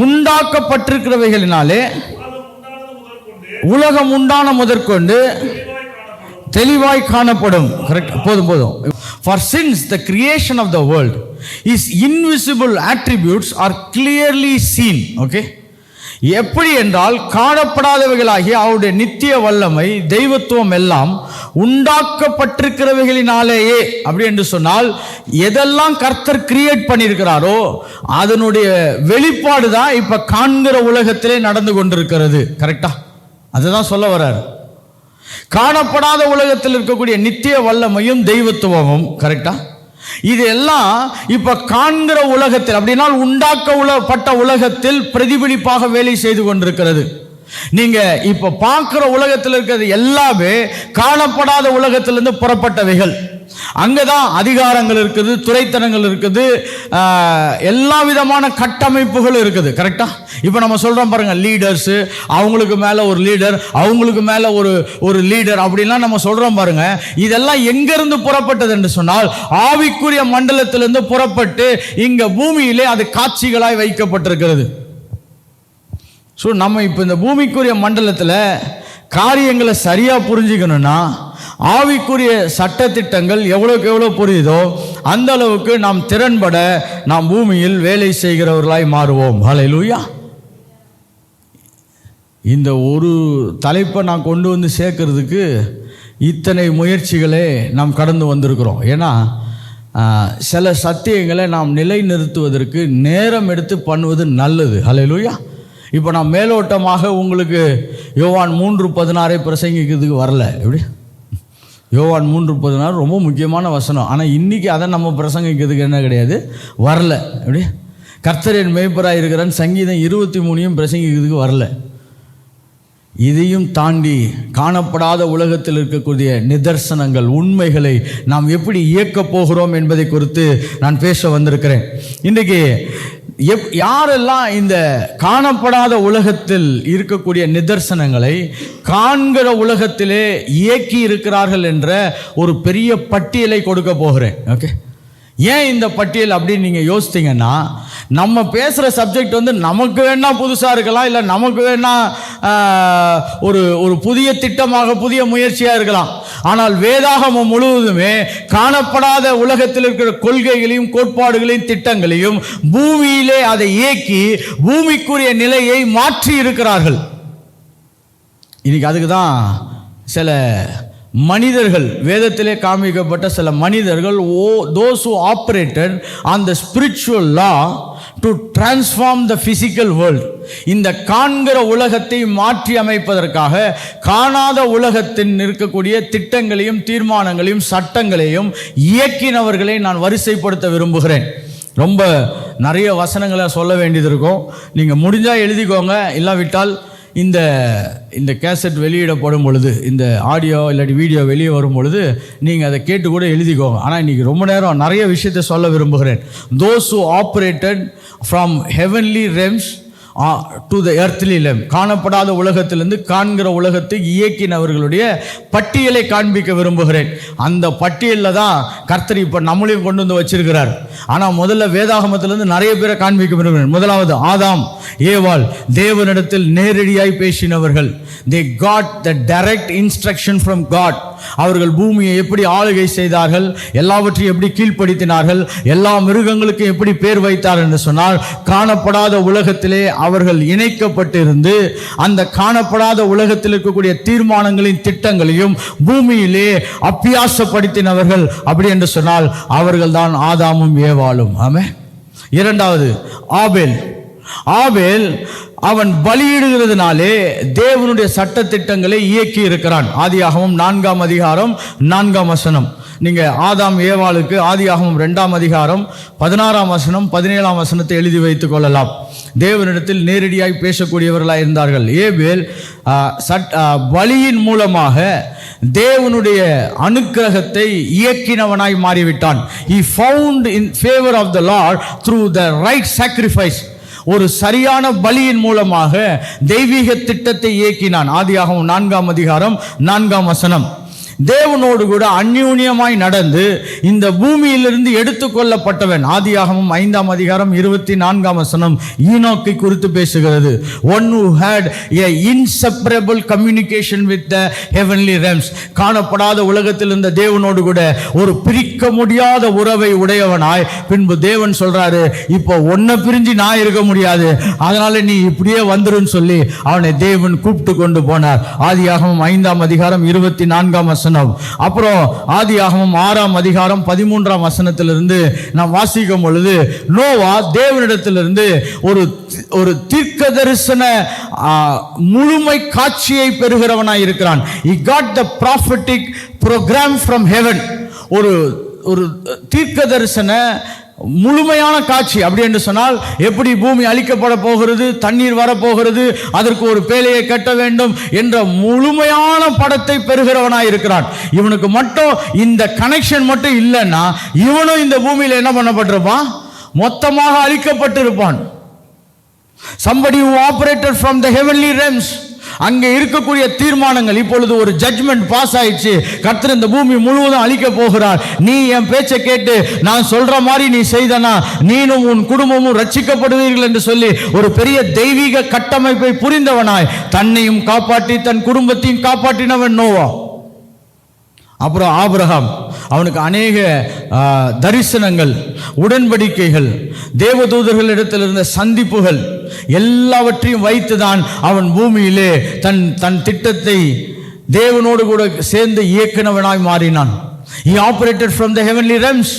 உண்டாக்கப்பட்டிருக்கிறவைகளினாலே உலகம் உண்டான முதற்கொண்டு தெளிவாய் காணப்படும். போதும். For since the creation of the world, his invisible attributes are clearly seen. Okay, எப்படி என்றால் காணப்படாதவைகளாகிய அவருடைய நித்திய வல்லமை, தெய்வத்துவம் எல்லாம் உண்டாக்கப்பட்டிருக்கிறவைகளினாலேயே. அப்படி என்று சொன்னால் எதெல்லாம் கர்த்தர் கிரியேட் பண்ணியிருக்கிறாரோ அதனுடைய வெளிப்பாடு தான் இப்ப காண்கிற உலகத்திலே நடந்து கொண்டிருக்கிறது. கரெக்டா? அதுதான் சொல்ல வர்றார். காணப்படாத உலகத்தில் இருக்கக்கூடிய நித்திய வல்லமையும் தெய்வத்துவமும், கரெக்டா, இது எல்லாம் இப்ப காண்கிற உலகத்தில், அப்படின்னா உண்டாக்கப்பட்ட உலகத்தில் பிரதிபலிப்பாக வேலை செய்து கொண்டிருக்கிறது. நீங்க இப்ப பார்க்கிற உலகத்தில் இருக்கிறது எல்லாமே காணப்படாத உலகத்திலிருந்து புறப்பட்டவைகள். அங்கதான் அதிகாரங்கள் இருக்குது, துறைத்தனங்கள் இருக்குது, எல்லா விதமான கட்டமைப்புகள் இருக்குது. கரெக்டா? இப்போ நம்ம சொல்றோம் பாருங்க, லீடர்ஸ், அவங்களுக்கு மேல ஒரு லீடர், அவங்களுக்கு மேல ஒரு லீடர், அப்படின்லாம் நம்ம சொல்றோம் பாருங்க. இதெல்லாம் எங்கிருந்து புறப்பட்டது என்று சொன்னால் ஆவிக்குரிய மண்டலத்திலிருந்து புறப்பட்டு இங்க பூமியிலே அது காட்சிகளாய் வைக்கப்பட்டிருக்கிறது. ஸோ நம்ம இப்போ இந்த பூமிக்குரிய மண்டலத்தில் காரியங்களை சரியாக புரிஞ்சுக்கணும்னா ஆவிக்குரிய சட்டத்திட்டங்கள் எவ்வளோக்கு எவ்வளோ புரியுதோ அந்த அளவுக்கு நாம் திறன்பட நாம் பூமியில் வேலை செய்கிறவர்களாய் மாறுவோம். ஹல்லேலூயா. இந்த ஒரு தலைப்பை நான் கொண்டு வந்து சேர்க்கறதுக்கு இத்தனை முயற்சிகளே நாம் கடந்து வந்திருக்கிறோம். ஏன்னா சில சத்தியங்களை நாம் நிலைநிறுத்துவதற்கு நேரம் எடுத்து பண்ணுவது நல்லது. ஹல்லேலூயா. இப்போ நான் மேலோட்டமாக உங்களுக்கு யோவான் 3:16 பிரசங்கிக்கிறதுக்கு வரல. எப்படி? யோவான் 3:16 ரொம்ப முக்கியமான வசனம். ஆனால் இன்றைக்கி அதை நம்ம பிரசங்கிக்கிறதுக்கு என்ன கிடையாது, வரல. எப்படி? கர்த்தர் என் மேய்ப்பராக இருக்கிறான் சங்கீதம் 23 பிரசங்கிக்கிறதுக்கு வரல. இதையும் தாண்டி காணப்படாத உலகத்தில் இருக்கக்கூடிய நிதர்சனங்கள், உண்மைகளை நாம் எப்படி இயக்கப் போகிறோம் என்பதை குறித்து நான் பேச வந்திருக்கிறேன். இன்றைக்கு யாரெல்லாம் இந்த காணப்படாத உலகத்தில் இருக்கக்கூடிய நிதர்சனங்களை காண்கிற உலகத்திலே இயக்கி இருக்கிறார்கள் என்ற ஒரு பெரிய பட்டியலை கொடுக்க போகிறேன். ஓகே, ஏன் இந்த பட்டியல் அப்படின்னு நீங்கள் யோசித்தீங்கன்னா, நம்ம பேசுகிற சப்ஜெக்ட் வந்து நமக்கு வேணா புதுசாக இருக்கலாம், இல்லை நமக்கு வேணா ஒரு புதிய திட்டமாக புதிய முயற்சியாக இருக்கலாம். ஆனால் வேதாகமம் முழுவதுமே காணப்படாத உலகத்தில் இருக்கிற கொள்கைகளையும் கோட்பாடுகளையும் திட்டங்களையும் பூமியிலே அதை இயக்கி பூமிக்குரிய நிலையை மாற்றி இருக்கிறார்கள். இன்னைக்கு அதுக்கு தான் சில மனிதர்கள், வேதத்திலே காமிக்கப்பட்ட சில மனிதர்கள், those who operated on the spiritual law to transform the physical world, இந்த காண்கிற உலகத்தை மாற்றி அமைப்பதற்காக காணாத உலகத்தின் இருக்கக்கூடிய திட்டங்களையும் தீர்மானங்களையும் சட்டங்களையும் இயக்கினவர்களை நான் வரிசைப்படுத்த விரும்புகிறேன். ரொம்ப நிறைய வசனங்களை சொல்ல வேண்டியது இருக்கும். நீங்கள் முடிஞ்சால் எழுதிக்கோங்க, இல்லாவிட்டால் இந்த இந்த கேசட் வெளியிடப்படும் பொழுது, இந்த ஆடியோ இல்லாட்டி வீடியோ வெளியே வரும் பொழுது நீங்கள் அதை கேட்டு கூட எழுதிக்கோங்க. ஆனால் இன்றைக்கி ரொம்ப நேரம் நிறைய விஷயத்தை சொல்ல விரும்புகிறேன். Those who operated from heavenly realms to the earthly லம், காணப்படாத உலகத்திலிருந்து காண்கிற உலகத்தை இயக்கினவர்களுடைய பட்டியலை காண்பிக்க விரும்புகிறேன். அந்த பட்டியலில் தான் கர்த்தர் இப்போ நம்மளையும் கொண்டு வந்து வச்சிருக்கிறார். ஆனால் முதல்ல வேதாகமத்திலிருந்து நிறைய பேரை காண்பிக்க விரும்புகிறேன். முதலாவது ஆதாம் ஏவாள் தேவனிடத்தில் நேரடியாய் பேசினவர்கள். they got the direct instruction from God. அவர்கள் பூமியை எப்படி ஆளுகை செய்தார்கள், எல்லாவற்றையும் எப்படி கீழ்ப்படுத்தினார்கள், எல்லா மிருகங்களுக்கும் எப்படி பேர் வைத்தார் என்று சொன்னால், காணப்படாத உலகத்திலே அவர்கள் இணைக்கப்பட்டிருந்து அந்த காணப்படாத உலகத்தில் இருக்கக்கூடிய தீர்மானங்களின் திட்டங்களையும் பூமியிலே அபியாசப்படுத்தினவர்கள். அப்படி என்று சொன்னால் அவர்கள் தான் ஆதாமும் ஏவாளும். ஆமென். இரண்டாவது ஆபேல். ஆபேல் அவன் பலியிடுகிறதுனாலே தேவனுடைய சட்ட திட்டங்களை இயக்கி இருக்கிறான். ஆதியாகமம் 4ஆம் அதிகாரம் 4ஆம் வசனம். நீங்க ஆதாம் ஏவாளுக்கு ஆதியாகமம் 2ஆம் அதிகாரம் 16ஆம் வசனம் 17ஆம் வசனத்தை எழுதி வைத்துக் கொள்ளலாம். தேவனிடத்தில் நேரடியாய் பேசக்கூடியவர்களாக இருந்தார்கள். ஏபேல் பலியின் மூலமாக தேவனுடைய அனுக்கிரகத்தை இயக்கினவனாய் மாறிவிட்டான். He found in favor of the Lord through the right sacrifice. ஒரு சரியான பலியின் மூலமாக தெய்வீக திட்டத்தை இயக்கினான். ஆதியாகமம் 4ஆம் அதிகாரம் 4ஆம் வசனம். தேவனோடு கூட அந்யூன்யமாய் நடந்து இந்த பூமியிலிருந்து எடுத்துக்கொள்ளப்பட்டவன். ஆதியாகமம் 5ஆம் அதிகாரம் 24ஆம் வசனம் ஈனோக்கை குறித்து பேசுகிறது. one who had a inseparable communication with the heavenly realms. காணப்படாத உலகத்தில் இருந்த தேவனோடு கூட ஒரு பிரிக்க முடியாத உறவை உடையவனாய், பின்பு தேவன் சொல்றாரு, இப்போ ஒன்ன பிரிஞ்சு நான் இருக்க முடியாது, அதனால நீ இப்படியே வந்துருன்னு சொல்லி அவனை தேவன் கூப்பிட்டு கொண்டு போனார். ஆதியாகமம் 5ஆம் அதிகாரம் 24ஆம் வசனம். அப்புறம் ஆதியாகமம் 6ஆம் அதிகாரம் 13ஆம் வசனத்திலிருந்து நாம் வாசிக்கும் பொழுது, நோவா தேவனிடத்திலிருந்து ஒரு தீர்க்க தரிசன முழுமை காட்சியை பெறுகிறவனாய் இருக்கிறான். He got the prophetic program from heaven. ஒரு தீர்க்க தரிசன முழுமையான காட்சி. அப்படி என்று சொன்னால், எப்படி பூமி அழிக்கப்பட போகிறது, தண்ணீர் வரப்போகிறது, அதற்கு ஒரு பேழையை கட்ட வேண்டும் என்ற முழுமையான படத்தை பெறுகிறவனாய் இருக்கிறான். இவனுக்கு மட்டும் இந்த கனெக்ஷன் மட்டும் இல்லைன்னா இவனும் இந்த பூமியில் என்ன பண்ணப்பட்டிருப்பான், மொத்தமாக அழிக்கப்பட்டிருப்பான். Somebody who operated from the heavenly realms. அங்கே இருக்கக்கூடிய தீர்மானங்கள், இப்பொழுது ஒரு ஜட்ஜ்மெண்ட் பாஸ் ஆயிடுச்சு, கர்த்தர் இந்த பூமி முழுவதும் அழிக்க போகிறார், நீ என் பேச்சை கேட்டு நான் சொல்ற மாதிரி நீ செய்தனா நீனும் உன் குடும்பமும் ரட்சிக்கப்படுவீர்கள் என்று சொல்லி ஒரு பெரிய தெய்வீக கட்டமைப்பை புரிந்தவனாய் தன்னையும் காப்பாற்றி தன் குடும்பத்தையும் காப்பாற்றினவன் நோவா. அப்புறம் ஆபிரகாம், அவனுக்கு அநேக தரிசனங்கள், உடன்படிக்கைகள், தேவதூதர்கள் இடத்தில் இருந்த சந்திப்புகள் எல்லாவற்றையும் வைத்துதான் அவன் பூமியிலே தன் திட்டத்தை தேவனோடு கூட சேர்ந்து இயக்குனவனாய் மாறினான். He operated from the heavenly realms.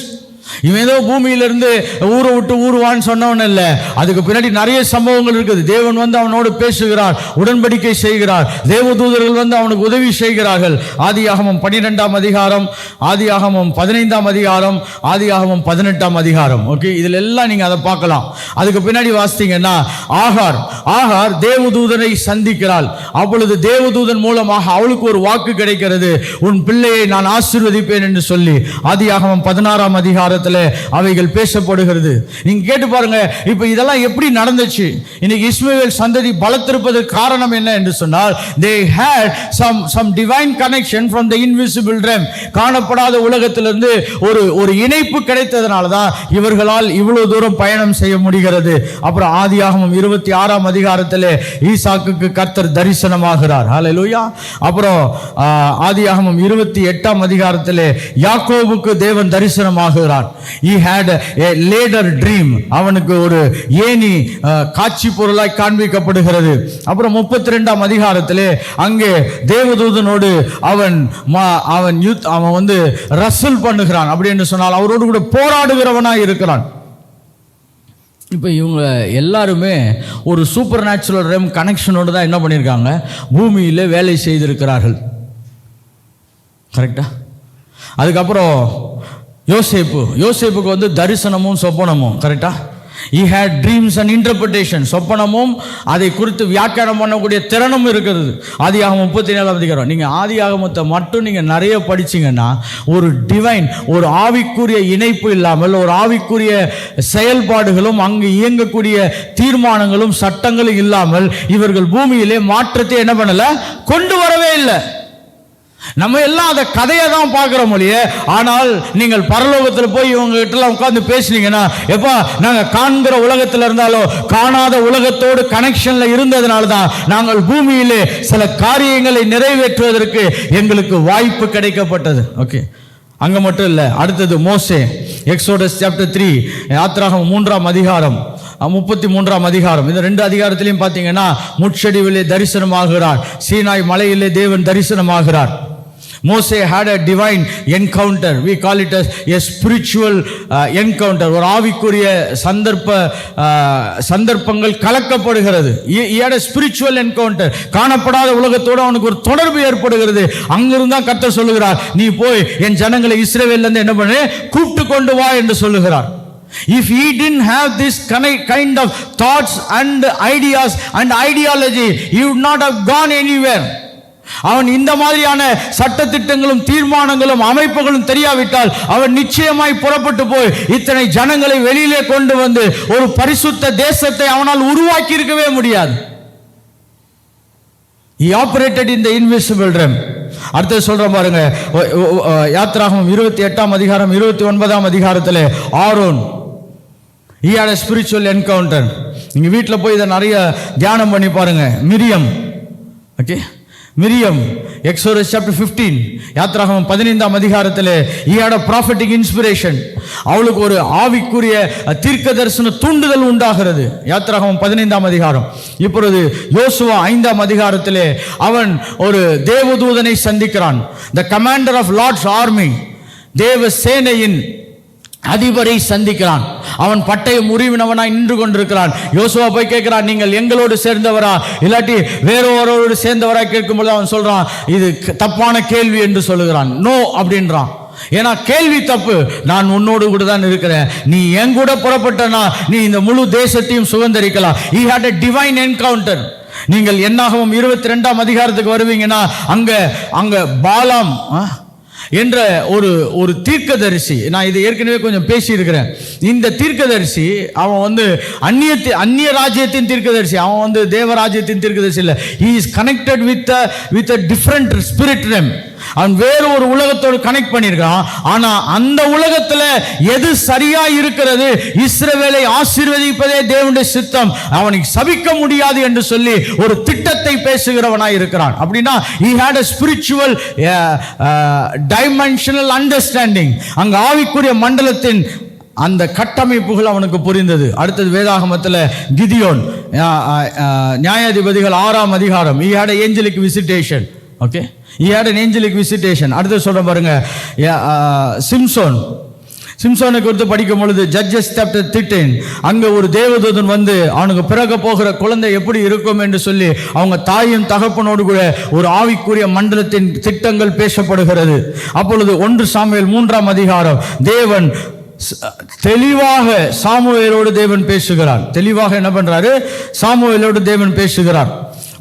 இவன் ஏதோ பூமியிலிருந்து ஊரை விட்டு ஊருவான்னு சொன்னவன் இல்லை. அதுக்கு பின்னாடி நிறைய சம்பவங்கள் இருக்குது. தேவன் வந்து அவனோடு பேசுகிறார், உடன்படிக்கை செய்கிறார், தேவதூதர்கள் வந்து அவனுக்கு உதவி செய்கிறார்கள். ஆதியாகமம் 12ஆம் அதிகாரம், ஆதியாகமம் 15ஆம் அதிகாரம், ஆதியாகமம் 18ஆம் அதிகாரம். ஓகே, இதில் எல்லாம் நீங்கள் அதை பார்க்கலாம். அதுக்கு பின்னாடி வாசித்தீங்கன்னா ஆகார் தேவதூதனை சந்திக்கிறாள். அப்பொழுது தேவதூதன் மூலமாக அவளுக்கு ஒரு வாக்கு கிடைக்கிறது, உன் பிள்ளையை நான் ஆசீர்வதிப்பேன் என்று சொல்லி. ஆதியாகமம் 16ஆம் அதிகாரம் அவைகள் பேசப்படுகிறது. நீங்க கேட்டு பாருங்க, இப்ப இதெல்லாம் எப்படி நடந்துச்சு? இன்னைக்கு இஸ்மவேல் சந்ததி பலத்திருப்பதற்கு காரணம் என்ன என்று சொன்னால், they had some divine connection from the invisible realm. காணப்படாத உலகத்திலிருந்து ஒரு இணைப்பு கிடைத்ததனால தான் இவர்களால் இவ்வளவு தூரம் பயணம் செய்ய முடிகிறது. அப்புறம் ஆதியாகமம் 26ஆம் அதிகாரத்திலே ஈசாக்குக்கு கர்த்தர் தரிசனமாகிறார். ஹல்லேலூயா. அப்புறம் ஆதியாகமம் 28ஆம் அதிகாரத்திலே யாக்கோபுக்கு தேவன் தரிசனமாகிறார். He had a later dream. அவனுக்கு ஒரு ஏணி காட்சி பொருளாய் காண்பிக்கப்படுகிறது. அப்புறம் 32ஆம் அதிகாரத்திலே அங்கே தேவதூதனோடு அவன் வந்து ரசல் பண்ணுகிறான். அப்படி என்று சொன்னால் அவரோடு கூட போராடுகிறவனாய் இருக்கிறான். இப்போ இவங்க எல்லாருமே ஒரு சூப்பர் நேச்சுரல் ரெம் கனெக்ஷனோடு தான் என்ன பண்ணியிருக்காங்க, பூமியில் வேலை செய்திருக்கிறார்கள். கரெக்டா? அதுக்கப்புறம் யோசேப்புக்கு வந்து தரிசனமும் சொப்பனமும், கரெக்டா? He had dreams and interpretation. சொப்பனமும் அதை குறித்து வியாக்கியானம் பண்ணக்கூடிய திறனும் இருக்கிறது. ஆதியாகமம் 37 அதிகாரம். நீங்கள் ஆதியாகமத்தை மட்டும் நீங்கள் நிறைய படிச்சிங்கன்னா ஒரு டிவைன், ஒரு ஆவிக்குரிய இணைப்பு இல்லாமல், ஒரு ஆவிக்குரிய செயல்பாடுகளும் அங்கு இயங்கக்கூடிய தீர்மானங்களும் சட்டங்களும் இல்லாமல் இவர்கள் பூமியிலே மாற்றத்தை என்ன பண்ணல, கொண்டு வரவே இல்லை. நம்ம எல்லாம் அதை கதையை தான் பார்க்குறோம் மொழியே. ஆனால் நீங்கள் பரலோகத்தில் போய் இவங்க கிட்டலாம் உட்காந்து பேசுனீங்கன்னா, எப்பா நாங்கள் காண்கிற உலகத்தில் இருந்தாலோ காணாத உலகத்தோடு கனெக்ஷனில் இருந்ததுனால தான் நாங்கள் பூமியிலே சில காரியங்களை நிறைவேற்றுவதற்கு எங்களுக்கு வாய்ப்பு கிடைக்கப்பட்டது. ஓகே, அங்கே மட்டும் இல்லை. அடுத்தது மோசே, எக்ஸோடஸ் சாப்டர் 3, யாத்திராகமம் 3ஆம் அதிகாரம் 33ஆம் அதிகாரம். இந்த 2 அதிகாரத்திலையும் பார்த்தீங்கன்னா முட்செடிவிலே தரிசனமாகிறார், சீனாய் மலையிலே தேவன் தரிசனமாகிறார். Moses had a divine encounter. We call it as a spiritual encounter. ஒரு ஆவிக்குரிய சந்தர்ப்பங்கள் கலக்கப்படுகிறது. He had a spiritual encounter. காணப்படாத உலகத்தோடு அவனுக்கு ஒரு தொடர்பு ஏற்படுகிறது. அங்கிருந்து தான் கர்த்தர் சொல்லுகிறார், நீ போய் என் ஜனங்களை இஸ்ரவேலிலிருந்து என்ன பண்ணு, கூப்பிட்டு கொண்டு வா என்று சொல்லுகிறார். If he didn't have this kind of thoughts and ideas and ideology, he would not have gone anywhere. அவன் இந்த மாதிரியான சட்டத்திட்டங்களும் தீர்மானங்களும் அமைப்புகளும் தெரியாவிட்டால் அவன் நிச்சயமாய் புறப்பட்டு போய் இத்தனை ஜனங்களை வெளியிலே கொண்டு வந்து ஒரு பரிசுத்த தேசத்தை அவனால் உருவாக்கி இருக்கவே முடியாது. He operated in the invisible realm. அடுத்து சொல்ற பாருங்க, யாத்திராகமம் 28ஆம் அதிகாரம் 29ஆம் அதிகாரத்தில் Aaron, he had a spiritual encounter. நீங்க வீட்டில் போய் இதை நிறைய தியானம் பண்ணி பாருங்க. Miriam, okay, Miriam, exodus chapter 15, யாத்திராகமம் 15ஆம் அதிகாரத்தில் he had a prophetic inspiration. அவளுக்கு ஒரு ஆவிக்குரிய தீர்க்க தரிசன தூண்டுதல் உண்டாகிறது. யாத்திராகமம் 15ஆம் அதிகாரம். இப்பொழுது யோசுவா 5ஆம் அதிகாரத்தில் அவன் ஒரு தேவதூதனை சந்திக்கிறான். the commander of Lord's army, தேவ சேனையின் அதிபரை சந்திக்கிறான். அவன் பட்டயம் உருவினவனாய் நின்று கொண்டிருக்கிறான். யோசுவா போய் கேட்கிறான், நீங்கள் எங்களோடு சேர்ந்தவரா இல்லாட்டி வேறொருவரோடு சேர்ந்தவரா கேட்கும்போது அவன் சொல்றான், இது தப்பான கேள்வி என்று சொல்லுகிறான். நோ அப்படின்றான். ஏன்னா கேள்வி தப்பு, நான் உன்னோடு கூட தான் இருக்கிறேன், நீ என் கூட புறப்பட்டனா நீ இந்த முழு தேசத்தையும் சுதந்தரிக்கலாம். He had a divine encounter. நீங்கள் என்னாகமம் 22ஆம் அதிகாரத்துக்கு வருவீங்கன்னா அங்க பாலாம் என்ற ஒரு தீர்க்கதரிசி, நான் இதை ஏற்கனவே கொஞ்சம் பேசி இருக்கிறேன். இந்த தீர்க்கதரிசி அவன் வந்து அந்நிய ராஜ்யத்தின் தீர்க்கதரிசி, அவன் வந்து தேவராஜ்யத்தின் தீர்க்கதரிசி இல்லை. he is connected with a different spirit realm. அவன் வேறு ஒரு உலகத்தோடு கனெக்ட் பண்ணியிருக்கான். ஆனா அந்த உலகத்துல எது சரியா இருக்கிறது, இஸ்ரவேலை ஆசீர்வதிப்பதே தேவனுடைய சித்தம், அவனுக்கு சபிக்க முடியாது என்று சொல்லி ஒரு திட்டத்தை பேசுகிறவனாய் இருக்கிறான். அப்படின்னா he had a spiritual dimensional understanding. அங்க ஆவிக்குரிய மண்டலத்தின் அந்த கட்டமைப்புகள் அவனுக்கு புரிந்தது. அடுத்தது வேதாகமத்தில் கிதியோன், நியாயாதிபதிகள் 6ஆம் அதிகாரம், he had an angelic visitation. Okay, he had an angelic visitation. அடுத்து சொல்ற பாருங்க, சிம்சோனை குறித்து படிக்கும் பொழுது ஜட்ஜஸ் சாப்டர் 13, அங்க ஒரு தேவதூதன் வந்து அவனுக்கு பிறக்க போகிற குழந்தை எப்படி இருக்கும் என்று சொல்லி அவங்க தாயும் தகப்பனோடு கூட ஒரு ஆவிக்குரிய மண்டலத்தின் திட்டங்கள் பேசப்படுகிறது. அப்பொழுது 1 சாமுவேல் 3ஆம் அதிகாரம், தேவன் தெளிவாக சாமுவேலோடு தேவன் பேசுகிறார். தெளிவாக என்ன பண்றாரு, சாமுவேலோடு தேவன் பேசுகிறார்.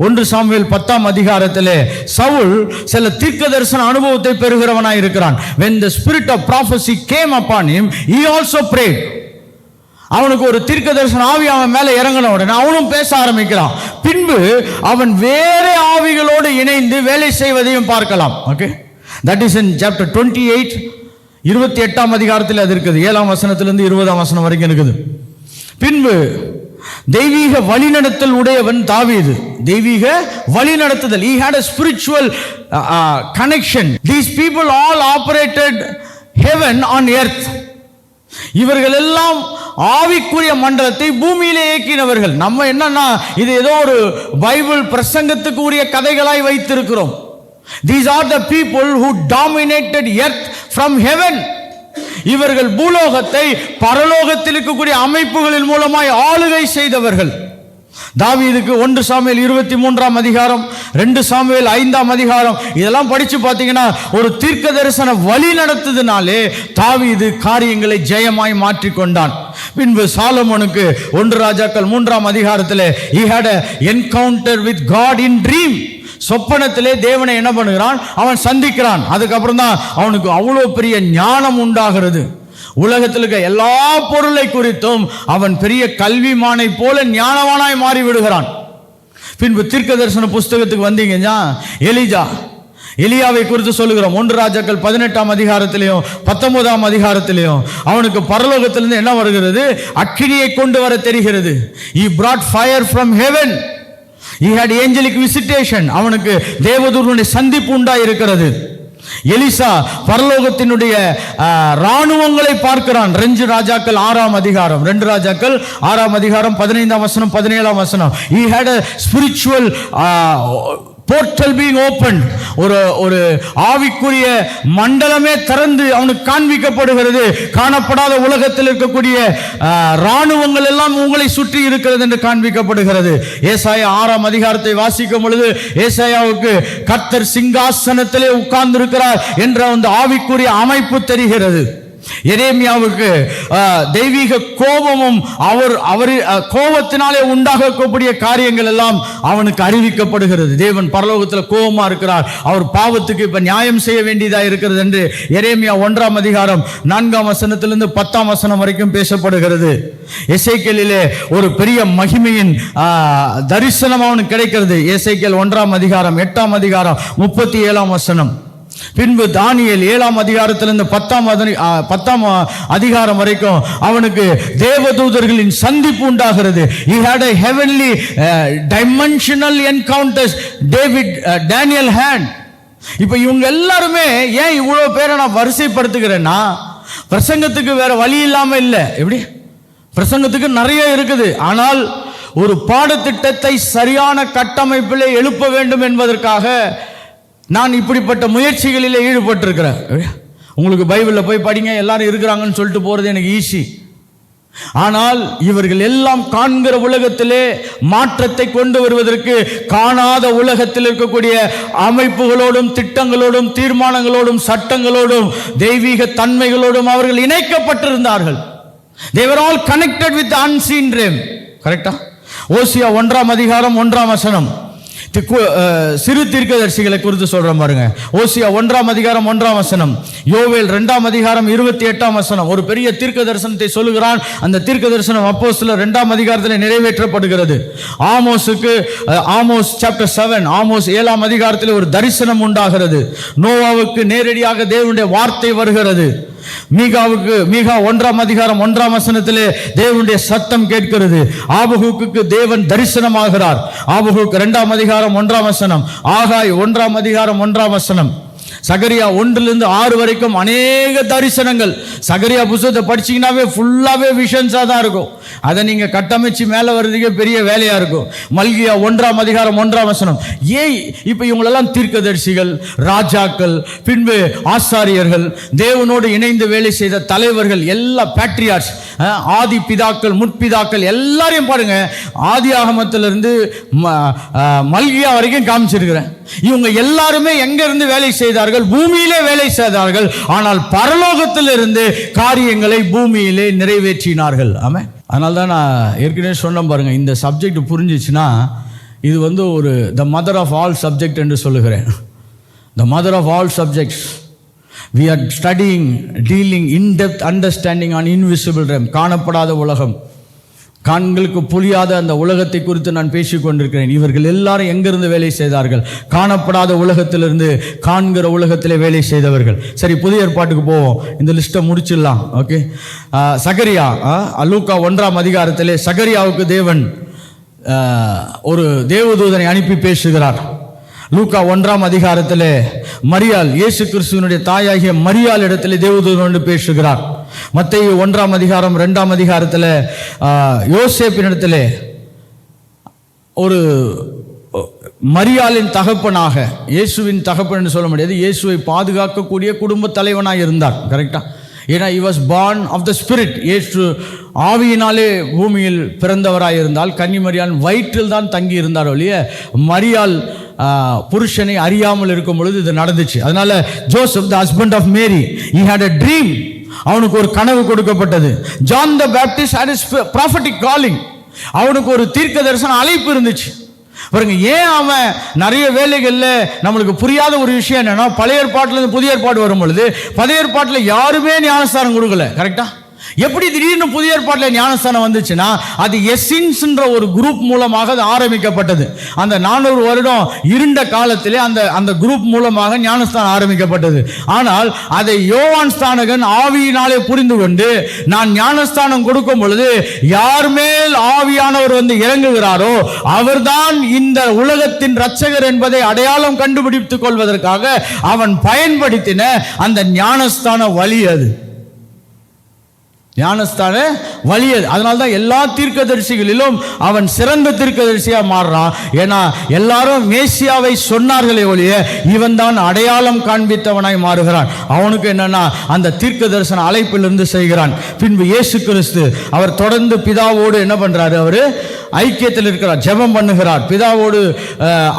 1 சாமுவேல் 10ஆம் அதிகாரத்திலே சவுல் சில தீர்க்க தரிசன அனுபவத்தை பெறுகிறவனாய் இருக்கிறான். when the spirit of prophecy came upon him, he also prayed. அவனுக்கு ஒரு தீர்க்க தரிசன ஆவி அவன் மேல இறங்கின உடனே அவனும் பேச ஆரம்பிக்கிறான். பின்பு அவன் வேற ஆவிகளோடு இணைந்து வேலை செய்வதையும் பார்க்கலாம். Okay, that is in chapter 28, 28ஆம் அதிகாரத்தில் அது இருக்குது. 7ஆம் வசனத்திலிருந்து 20ஆம் வசனம் வரைக்கும் இருக்குது. பின்பு தெய்வீக வழிநடத்தல் உடையவன் தாவீது. தெய்வீக வழிநடத்துதல், he had a spiritual connection. These people all operated heaven on earth. இவர்கள் எல்லாம் ஆவிக்குரிய மண்டலத்தை பூமியிலே இயக்கினவர்கள். நம்ம என்னன்னா இது ஏதோ ஒரு பைபிள் பிரசங்கத்துக்கு உரிய கதைகளாய் வைத்திருக்கிறோம். These are the people who dominated earth from heaven. இவர்கள் பூலோகத்தை பரலோகத்தில் இருக்கக்கூடிய அமைப்புகளின் மூலமாய் ஆளுகை செய்தவர்கள். தாவீதுக்கு 1 சாமுவேல் 23ஆம் அதிகாரம், 2 சாமுவேல் 5ஆம் அதிகாரம் இதெல்லாம் படிச்சு பார்த்தீங்கன்னா ஒரு தீர்க்க தரிசன வழி நடத்துதுனாலே தாவீது காரியங்களை ஜெயமாய் மாற்றிக்கொண்டான். பின்பு சாலமோனுக்கு 1 ராஜாக்கள் 3ஆம் அதிகாரத்தில் he had an encounter with God in dream. சொப்பனத்திலே தேவனை என்ன பண்ணுகிறான், அவன் சந்திக்கிறான். அதுக்கப்புறம் தான் அவனுக்கு அவ்வளோ பெரிய ஞானம் உண்டாகிறது. உலகத்தில் இருக்க எல்லா பொருளை குறித்தும் அவன் பெரிய கல்விமானை போல ஞானவானாய் மாறி விடுகிறான். பின்பு தீர்க்க தரிசன புஸ்தகத்துக்கு வந்தீங்கன்னா எலியாவை குறித்து சொல்லுகிறோம். 1 ராஜாக்கள் 18ஆம் அதிகாரத்திலையும் 19ஆம் அதிகாரத்திலையும் அவனுக்கு பரலோகத்திலிருந்து என்ன வருகிறது, அக்கினியை கொண்டு வர தெரிகிறது. he brought fire from heaven. he had angelic visitation. அவனுக்கு தேவதூதனுடைய சந்திப்பு உண்டாய் இருக்கிறது. எலிசா பரலோகத்தினுடைய ராணுவங்களை பார்க்கிறான். 2 ராஜாக்கள் 6ஆம் அதிகாரம், 2 ராஜாக்கள் 6ஆம் அதிகாரம் 15ஆம் வசனம் 17ஆம் வசனம். he had a spiritual portal being opened. ஒரு ஆவிக்குரிய மண்டலமே திறந்து அவனுக்கு காண்பிக்கப்படுகிறது. காணப்படாத உலகத்தில் இருக்கக்கூடிய ராணுவங்கள் எல்லாம் உங்களை சுற்றி இருக்கிறது என்று காண்பிக்கப்படுகிறது. ஏசாயா 6ஆம் அதிகாரத்தை வாசிக்கும் பொழுது ஏசாயாவுக்கு கர்த்தர் சிங்காசனத்திலே உட்கார்ந்து இருக்கிறார் என்ற அந்த ஆவிக்குரிய அமைப்பு தெரிகிறது. எரேமியாவுக்கு தெய்வீக கோபமும் அவர் கோபத்தினாலே உண்டாகக்கூடிய காரியங்கள் எல்லாம் அவனுக்கு அறிவிக்கப்படுகிறது. தேவன் பரலோகத்தில் கோபமா இருக்கிறார், அவர் பாவத்துக்கு இப்ப நியாயம் செய்ய வேண்டியதா இருக்கிறது என்று எரேமியா 1ஆம் அதிகாரம் 4ஆம் வசனத்திலிருந்து 10ஆம் வசனம் வரைக்கும் பேசப்படுகிறது. எசேக்கியேலிலே ஒரு பெரிய மகிமையின் தரிசனம் அவனுக்கு கிடைக்கிறது. எசேக்கியேல் 1ஆம் அதிகாரம் 8ஆம் அதிகாரம் 37ஆம் வசனம். பின்பு தானியேல் 7ஆம் அதிகாரத்திலிருந்து 10ஆம் அதிகாரம் வரைக்கும் அவனுக்கு தேவதூதர்களின் சந்திப்பு உண்டாகிறது. he had a heavenly dimensional encounters Daniel had. இப்ப இவங்க எல்லாருமே ஏன் இவ்வளவு பேரை நான் வரிசைப்படுத்துகிறேன்னா, பிரசங்கத்துக்கு வேற வழி இல்லாம இல்லை. எப்படி பிரசங்கத்துக்கு நிறைய இருக்குது, ஆனால் ஒரு பாடத்திட்டத்தை சரியான கட்டமைப்பிலே எழுப்ப வேண்டும் என்பதற்காக நான் இப்படிப்பட்ட முயற்சிகளில் ஈடுபட்டிருக்கிறேன். உங்களுக்கு பைபிளில் போய் படிங்க, எல்லாரும் இருக்கிறாங்கன்னு சொல்லிட்டு போகிறது எனக்கு ஈஸி. ஆனால் இவர்கள் எல்லாம் காண்கிற உலகத்திலே மாற்றத்தை கொண்டு வருவதற்கு காணாத உலகத்தில் இருக்கக்கூடிய அமைப்புகளோடும் திட்டங்களோடும் தீர்மானங்களோடும் சட்டங்களோடும் தெய்வீக தன்மைகளோடும் அவர்கள் இணைக்கப்பட்டிருந்தார்கள். They were all connected with the unseen realm. கரெக்டா? ஓசியா 1ஆம் அதிகாரம் 1ஆம் வசனம் சிறு தீர்க்கதரிசிகளை குறித்து சொல்றோம் பாருங்க. ஓசியா 1ஆம் அதிகாரம் 1ஆம் வசனம், யோவேல் 2ஆம் அதிகாரம் 28ஆம் வசனம். ஒரு பெரிய தீர்க்க தரிசனத்தை சொல்லுகிறான். அந்த தீர்க்க தரிசனம் அப்போஸ்தலர் 2ஆம் அதிகாரத்தில் நிறைவேற்றப்படுகிறது. ஆமோஸ் சாப்டர் 7, ஆமோஸ் 7ஆம் அதிகாரத்தில் ஒரு தரிசனம் உண்டாகிறது. நோவாவுக்கு நேரடியாக தேவனுடைய வார்த்தை வருகிறது. மீகா 1ஆம் அதிகாரம் 1ஆம் வசனத்திலே தேவனுடைய சத்தம் கேட்கிறது. ஆபகுக்கு தேவன் தரிசனமாகிறார். ஆபகுக்கு 2ஆம் அதிகாரம் 1ஆம் வசனம். ஆகாய் 1ஆம் அதிகாரம் 1ஆம் வசனம். சகரியா 1லிருந்து 6 வரைக்கும் அநேக தரிசனங்கள். சகரியா புத்தகத்தை படிச்சீங்கன்னாவே ஃபுல்லாவே விஷன்ஸா தான் இருக்கும். அதை நீங்க கட்டமைச்சு மேல வர்றதுக்கே பெரிய வேலையா இருக்கும். மல்கியா 1ஆம் அதிகாரம் 1ஆம் வசனம். இப்ப இவங்களெல்லாம் தீர்க்கதரிசிகள், ராஜாக்கள், பின்பு ஆசாரியர்கள், தேவனோடு இணைந்து வேலை செய்த தலைவர்கள், எல்லா பேட்ரியார்ட்ஸ், ஆதி பிதாக்கள், முற்பிதாக்கள் எல்லாரையும் பாருங்க. ஆதி ஆகமத்திலிருந்து மல்கியா வரைக்கும் காமிச்சிருக்கிறேன். இவங்க எல்லாருமே எங்க இருந்து வேலை செய்தார்கள்? பூமியிலே வேலை செய்தார்கள். ஆனால் பரலோகத்தில் இருந்து காரியங்களை பூமியிலே நிறைவேற்றினார்கள். ஆமே. அதனால தான் நான் ஏற்கனவே சொன்னேன் பாருங்க, இந்த சப்ஜெக்ட் புரிஞ்சிச்சுன்னா இது ஒரு the mother of all subject என்று சொல்லுகிறேன். The mother of all subjects. we are studying, dealing in depth understanding on invisible realm, காணப்படாத உலகம், கண்களுக்கு புரியாத அந்த உலகத்தை குறித்து நான் பேசிக் கொண்டிருக்கிறேன். இவர்கள் எல்லாரும் எங்கிருந்து வேலை செய்தார்கள்? காணப்படாத உலகத்திலிருந்து காண்கிற உலகத்திலே வேலை செய்தவர்கள். சரி, புதிய ஏற்பாட்டுக்கு போவோம். இந்த லிஸ்ட்டை முடிச்சிடலாம். ஓகே. சகரியா, லூக்கா 1ஆம் அதிகாரத்திலே சகரியாவுக்கு தேவன் ஒரு தேவதூதனை அனுப்பி பேசுகிறார். லூக்கா 1ஆம் அதிகாரத்திலே மரியாள், இயேசு கிறிஸ்துவினுடைய தாயாகிய மரியாள் இடத்திலே தேவதூதனோடு பேசுகிறார். மத்தேயு 1ஆம் அதிகாரம் 2ஆம் அதிகாரத்தில் யோசேப்பினிடத்திலே ஒரு மரியாளின் தகப்பனாக, இயேசுவின் தகப்பன் என்று சொல்ல முடியாது, இயேசுவை பாதுகாக்கக்கூடிய குடும்ப தலைவனாக இருந்தார். கரெக்டா? ஏன்னா he was born of the spirit. இயேசு ஆவியினாலே பூமியில் பிறந்தவராய் இருந்தால் கன்னிமரியாள் வயிற்றில் தான் தங்கி இருந்தார் ஒழிய மரியாள் புருஷனை அறியாமல் இருக்கும் பொழுது இது நடந்துச்சு. அதனால Joseph the husband of Mary, he had a dream. அவனுக்கு ஒரு கனவு கொடுக்கப்பட்டது. John the Baptist had his prophetic calling. அவனுக்கு ஒரு தீர்க்க தரிசன அழைப்பு இருந்துச்சு. பாருங்க, ஏன் அவன் நிறைய வேலைகளில் நம்மளுக்கு புரியாத ஒரு விஷயம் என்னன்னா, பழைய ஏற்பாட்டிலிருந்து புதிய ஏற்பாடு வரும் பொழுது பழைய ஏற்பாட்டில் யாருமே ஞானஸ்தானம் கொடுக்கல. கரெக்டா? எப்படி திடீர்னு புதிய ஏற்பாட்டில் ஞானஸ்தானம் வந்துச்சுன்னா, அது எசின்ஸ்ன்ற ஒரு குரூப் மூலமாக அது ஆரம்பிக்கப்பட்டது. அந்த 400 வருடம் இருண்ட காலத்திலே அந்த குரூப் மூலமாக ஞானஸ்தானம் ஆரம்பிக்கப்பட்டது. ஆனால் அதை யோவான் ஸ்நானகன் ஆவியினாலே புரிந்து கொண்டு, நான் ஞானஸ்தானம் கொடுக்கும் பொழுது யார் மேல் ஆவியானவர் வந்து இறங்குகிறாரோ அவர்தான் இந்த உலகத்தின் இரட்சகர் என்பதை அடையாளம் கண்டுபிடித்துக் கொள்வதற்காக அவன் பயன்படுத்தின அந்த ஞானஸ்தான வழி அது. ஞானஸ்தான வழி அது. அதனால தான் எல்லா தீர்க்கதரிசிகளிலும் அவன் சிறந்த தீர்க்கதரிசியா மாறுறான். ஏன்னா எல்லாரும் மேசியாவை சொன்னார்களே ஒழிய இவன் தான் அடையாளம் காண்பித்தவனாய் மாறுகிறான். அவனுக்கு என்னன்னா அந்த தீர்க்க தரிசன அழைப்பிலிருந்து செய்கிறான். பின்பு இயேசு கிறிஸ்து அவர் தொடர்ந்து பிதாவோடு என்ன பண்றாரு? அவரு ஐக்கியத்தில் இருக்கிறார், ஜெபம் பண்ணுகிறார். பிதாவோடு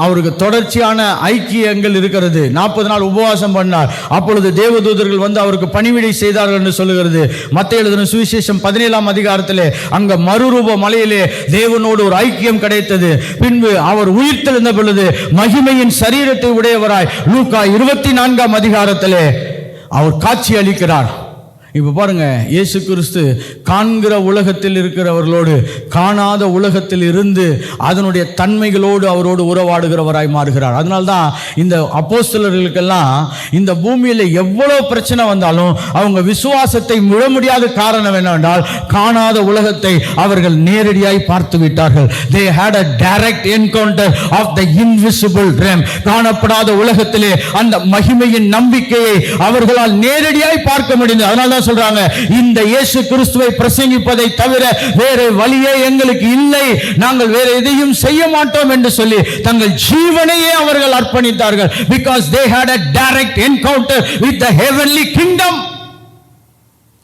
அவருக்கு தொடர்ச்சியான ஐக்கியங்கள் இருக்கிறது. 40 நாள் உபவாசம் பண்ணார். அப்பொழுது தேவதூதர்கள் வந்து அவருக்கு பணிவிடை செய்தார்கள் என்று சொல்லுகிறது. மத்தேயு எழுதின சுவிசேஷம் 17ஆம் அதிகாரத்திலே அங்க மறுரூப மலையிலே தேவனோடு ஒரு ஐக்கியம் கிடைத்தது. பின்பு அவர் உயிர்த்தெழுந்த பொழுது மகிமையின் சரீரத்தை உடையவராய் லூக்கா 24ஆம் அதிகாரத்திலே அவர் காட்சி அளிக்கிறார். இப்போ பாருங்க, இயேசு கிறிஸ்து காண்கிற உலகத்தில் இருக்கிறவர்களோடு காணாத உலகத்தில் இருந்து அதனுடைய தன்மைகளோடு அவரோடு உறவாடுகிறவராய் மாறுகிறார். அதனால்தான் இந்த அப்போஸ்தலர்களுக்கெல்லாம் இந்த பூமியில் எவ்வளோ பிரச்சனை வந்தாலும் அவங்க விசுவாசத்தை விட முடியாத காரணம் என்னவென்றால், காணாத உலகத்தை அவர்கள் நேரடியாய் பார்த்து விட்டார்கள். They had a direct encounter of the invisible realm. காணப்படாத உலகத்திலே அந்த மகிமையின் நம்பிக்கையை அவர்களால் நேரடியாய் பார்க்க முடிந்தது. அதனால சொல்றாங்க, இந்த இயேசு கிறிஸ்துவை பிரசங்கிப்பதை தவிர வேற வழியே எங்களுக்கு இல்லை, நாங்கள் வேற எதையும் செய்ய மாட்டோம் என்று சொல்லி தங்கள் ஜீவனையே அவர்கள் அர்ப்பணித்தார்கள். because they had a direct encounter with the heavenly kingdom.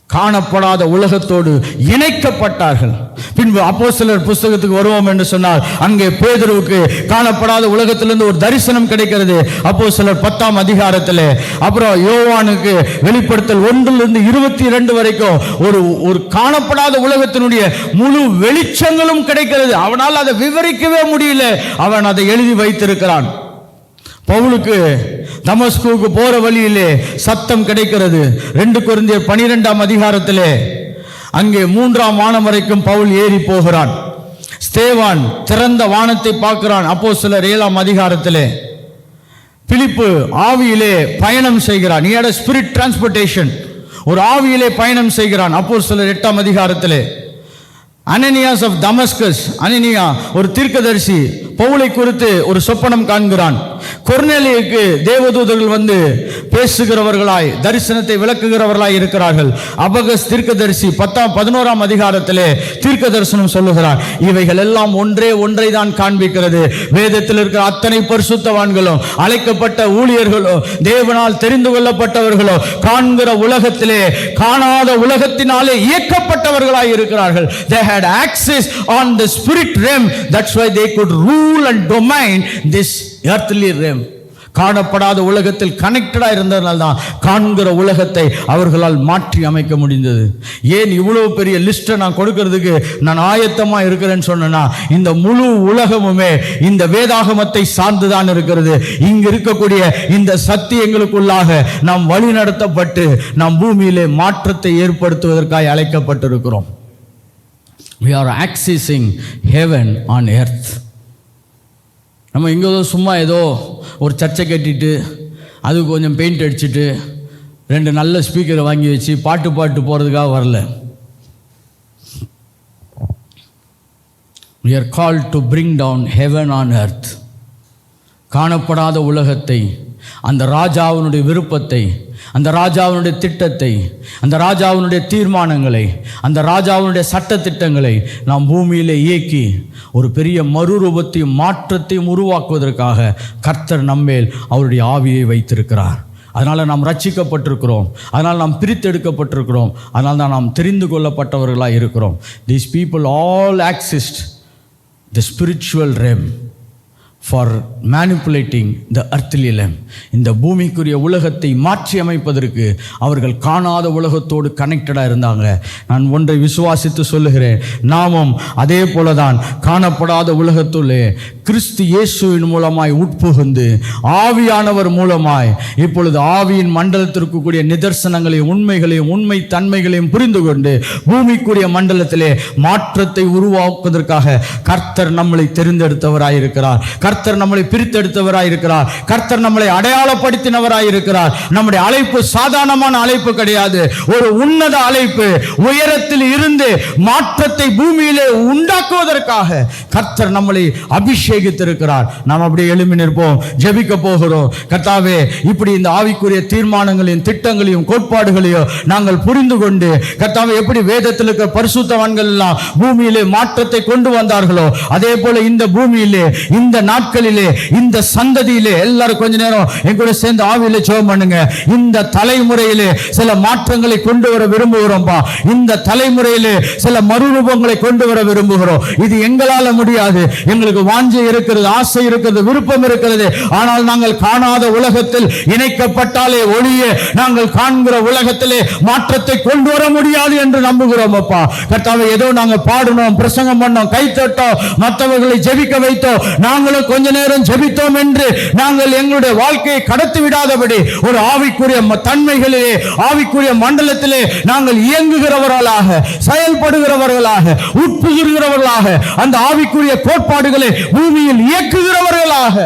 காணப்படாத உலகத்தோடு இணைக்கப்பட்டார்கள். பின்பு அப்போஸ்தலர் புஸ்தகத்துக்கு வருவோம் என்று சொன்னால் அங்கே பேதுருவுக்கு காணப்படாத உலகத்திலிருந்து ஒரு தரிசனம் கிடைக்கிறது. அப்போஸ்தலர் 10ஆம் அதிகாரத்திலே. அப்புறம் யோவானுக்கு வெளிப்படுத்தல் 1 to 22 வரைக்கும் ஒரு காணப்படாத உலகத்தினுடைய முழு வெளிச்சங்களும் கிடைக்கிறது. அவனால் அதை விவரிக்கவே முடியல. அவன் அதை எழுதி வைத்திருக்கிறான். பவுலுக்கு தமஸ்குவுக்கு போற வழியிலே சத்தம் கிடைக்கிறது. 2 கொரிந்தியர் 12ஆம் அதிகாரத்திலே அங்கே 3ஆம் வானம் வரைக்கும் பவுல் ஏறி போகிறான். ஸ்தேவான் திறந்த வானத்தை பார்க்கிறான். அப்போஸ்தலர் 7ஆம் அதிகாரத்திலே பிலிப்பு ஆவியிலே பயணம் செய்கிறான். he had a spirit transportation. ஒரு ஆவியிலே பயணம் செய்கிறான். அப்போஸ்தலர் 8ஆம் அதிகாரத்திலே அனனியாஸ் ஆஃப் தமஸ்கஸ், அனனியா ஒரு தீர்க்கதரிசி, பவுலை குறித்து ஒரு சொப்பனம் காண்கிறான். கொர்நேலியுக்கு தேவதூதர்கள் வந்து பேசுகிறவர்களாய் தரிசனத்தை விளக்குகிறவர்களாய் இருக்கிறார்கள். அபகஸ் தீர்க்கதரிசி 11ஆம் அதிகாரத்திலே தீர்க்க தரிசனம் சொல்லுகிறார். இவைகள் எல்லாம் ஒன்றை தான் காண்பிக்கிறது. வேதத்தில் இருக்கிற அத்தனை பரிசுத்தவான்களும் அழைக்கப்பட்ட ஊழியர்களோ தேவனால் தெரிந்து கொள்ளப்பட்டவர்களோ காண்கிற உலகத்திலே காணாத உலகத்தினாலே இயக்கப்பட்டவர்களாய் இருக்கிறார்கள். They had access on the spirit realm. That's why they could rule and domain this earthly realm. காணப்படாத உலகத்தில் கனெக்டடா இருந்ததனால தான் காண்கிற உலகத்தை அவர்களால் மாற்றி அமைக்க முடிந்தது. ஏன் இவ்வளவு பெரிய லிஸ்ட்டை நான் கொடுக்கிறதுக்கு நான் ஆயத்தமா இருக்கிறேன்னு சொன்னா, இந்த முழு உலகமுமே இந்த வேதாகமத்தை சார்ந்துதான் இருக்கிறது. இங்கு இருக்கக்கூடிய இந்த சத்தியங்களுக்குள்ளாக நாம் வழி நடத்தப்பட்டு நாம் பூமியிலே மாற்றத்தை ஏற்படுத்துவதற்காக அழைக்கப்பட்டிருக்கிறோம். We are accessing heaven on earth. நம்ம இங்கே சும்மா ஏதோ ஒரு சர்ச்சை கட்டிட்டு அதுக்கு கொஞ்சம் பெயிண்ட் அடிச்சுட்டு 2 நல்ல ஸ்பீக்கரை வாங்கி வச்சு பாட்டு போகிறதுக்காக வரல. We are called to bring down heaven on earth. காணப்படாத உலகத்தை, அந்த ராஜாவினுடைய விருப்பத்தை, அந்த ராஜாவினுடைய திட்டத்தை, அந்த ராஜாவினுடைய தீர்மானங்களை, அந்த ராஜாவினுடைய சட்டத்திட்டங்களை நாம் பூமியிலே இயக்கி ஒரு பெரிய மறுரூபத்தையும் மாற்றத்தையும் உருவாக்குவதற்காக கர்த்தர் நம்மேல் அவருடைய ஆவியை வைத்திருக்கிறார். அதனால் நாம் ரட்சிக்கப்பட்டிருக்கிறோம், அதனால் நாம் பிரித்தெடுக்கப்பட்டிருக்கிறோம், அதனால் தான் நாம் தெரிந்து கொள்ளப்பட்டவர்களாக இருக்கிறோம். These people all accessed the spiritual realm for manipulating the earthly realm. இந்த பூமிக்குரிய உலகத்தை மாற்றி அமைப்பதற்கு அவர்கள் காணாத உலகத்தோடு கனெக்டடாக இருந்தாங்க. நான் ஒன்றை விசுவாசித்து சொல்லுகிறேன், நாமும் அதே போலதான் காணப்படாத உலகத்துள்ளே கிறிஸ்து இயேசுவின் மூலமாய் உட்புகுந்து ஆவியானவர் மூலமாய் இப்பொழுது ஆவியின் மண்டலத்திற்கு கூடிய நிதர்சனங்களையும் உண்மைகளையும் உண்மை தன்மைகளையும் புரிந்து கொண்டு பூமிக்குரிய மண்டலத்திலே மாற்றத்தை உருவாக்குவதற்காக கர்த்தர் நம்மளை தெரிந்தெடுத்தவராயிருக்கிறார். கர்த்தர் நம்மளை பிரித்தெடுத்தவராயிருக்கிறார். கர்த்தர் நம்மளை அடையாளப்படுத்தினவராயிருக்கிறார். நம்முடைய அழைப்பு சாதாரணமான அழைப்பு கிடையாது, ஒரு உன்னத அழைப்பு. உயரத்தில் இருந்து மாற்றத்தை பூமியிலே உண்டாக்குவதற்காக கர்த்தர் நம்மளை அபிஷேகித்திருக்கிறார். நாம் அப்படியே எழும்பி நிற்போம், ஜெபிக்க போகிறோம். கர்த்தாவே, இப்படி இந்த ஆவிக்குரிய தீர்மானங்களையும் திட்டங்களையும் கோட்பாடுகளையும் நாங்கள் புரிந்து கொண்டு, கர்த்தாவே, எப்படி வேதத்தில் இருக்கிற பரிசுத்தவான்கள் எல்லாம் பூமியிலே மாற்றத்தை கொண்டு வந்தார்களோ அதே போல இந்த பூமியிலே, இந்த நாட்களிலே, இந்த சந்ததியிலே எல்லாரும் கொஞ்ச நேரம் எங்கூட சேர்ந்து ஆவியிலே ஜெபம் பண்ணுங்க. இந்த தலைமுறையிலே சில மாற்றங்களை கொண்டு வர விரும்புகிறோம்பா. இந்த தலைமுறையிலே சில மறுரூபங்களை கொண்டு வர விரும்புகிறோம். இது எங்களால முடியாது. எங்களுக்கு வாஞ்சை இருக்கிறது, ஆசை இருக்கிறது, விருப்பம் இருக்கிறது. ஆனால் நாங்கள் காணாத உலகத்தில் இணைக்கப்பட்டாலே ஒளியே நாங்கள் காண்கிற உலகத்திலே மாற்றத்தை கொண்டு வர முடியாது என்று நம்புகிறோம் அப்பா. கர்த்தாவே, ஏதோ நாங்கள் பாடணும், பிரசங்கம் பண்ணோம், கை தட்டோம், மற்றவர்களை ஜெபிக்க வைத்தோம், நாங்களும் கொஞ்ச நேரம் ஜெபித்தோம் என்று நாங்கள் எங்களுடைய வாழ்க்கையை கடத்தி விடாதபடி ஒரு ஆவிக்குரிய தன்மைகளிலே, ஆவிக்குரிய மண்டலத்திலே நாங்கள் இயங்குகிறவர்களாக, செயல்படுகிறவர்களாக, உட்புகிறவர்களாக, அந்த ஆவிக்குரிய கோட்பாடுகளை பூமியில் இயக்குகிறவர்களாக.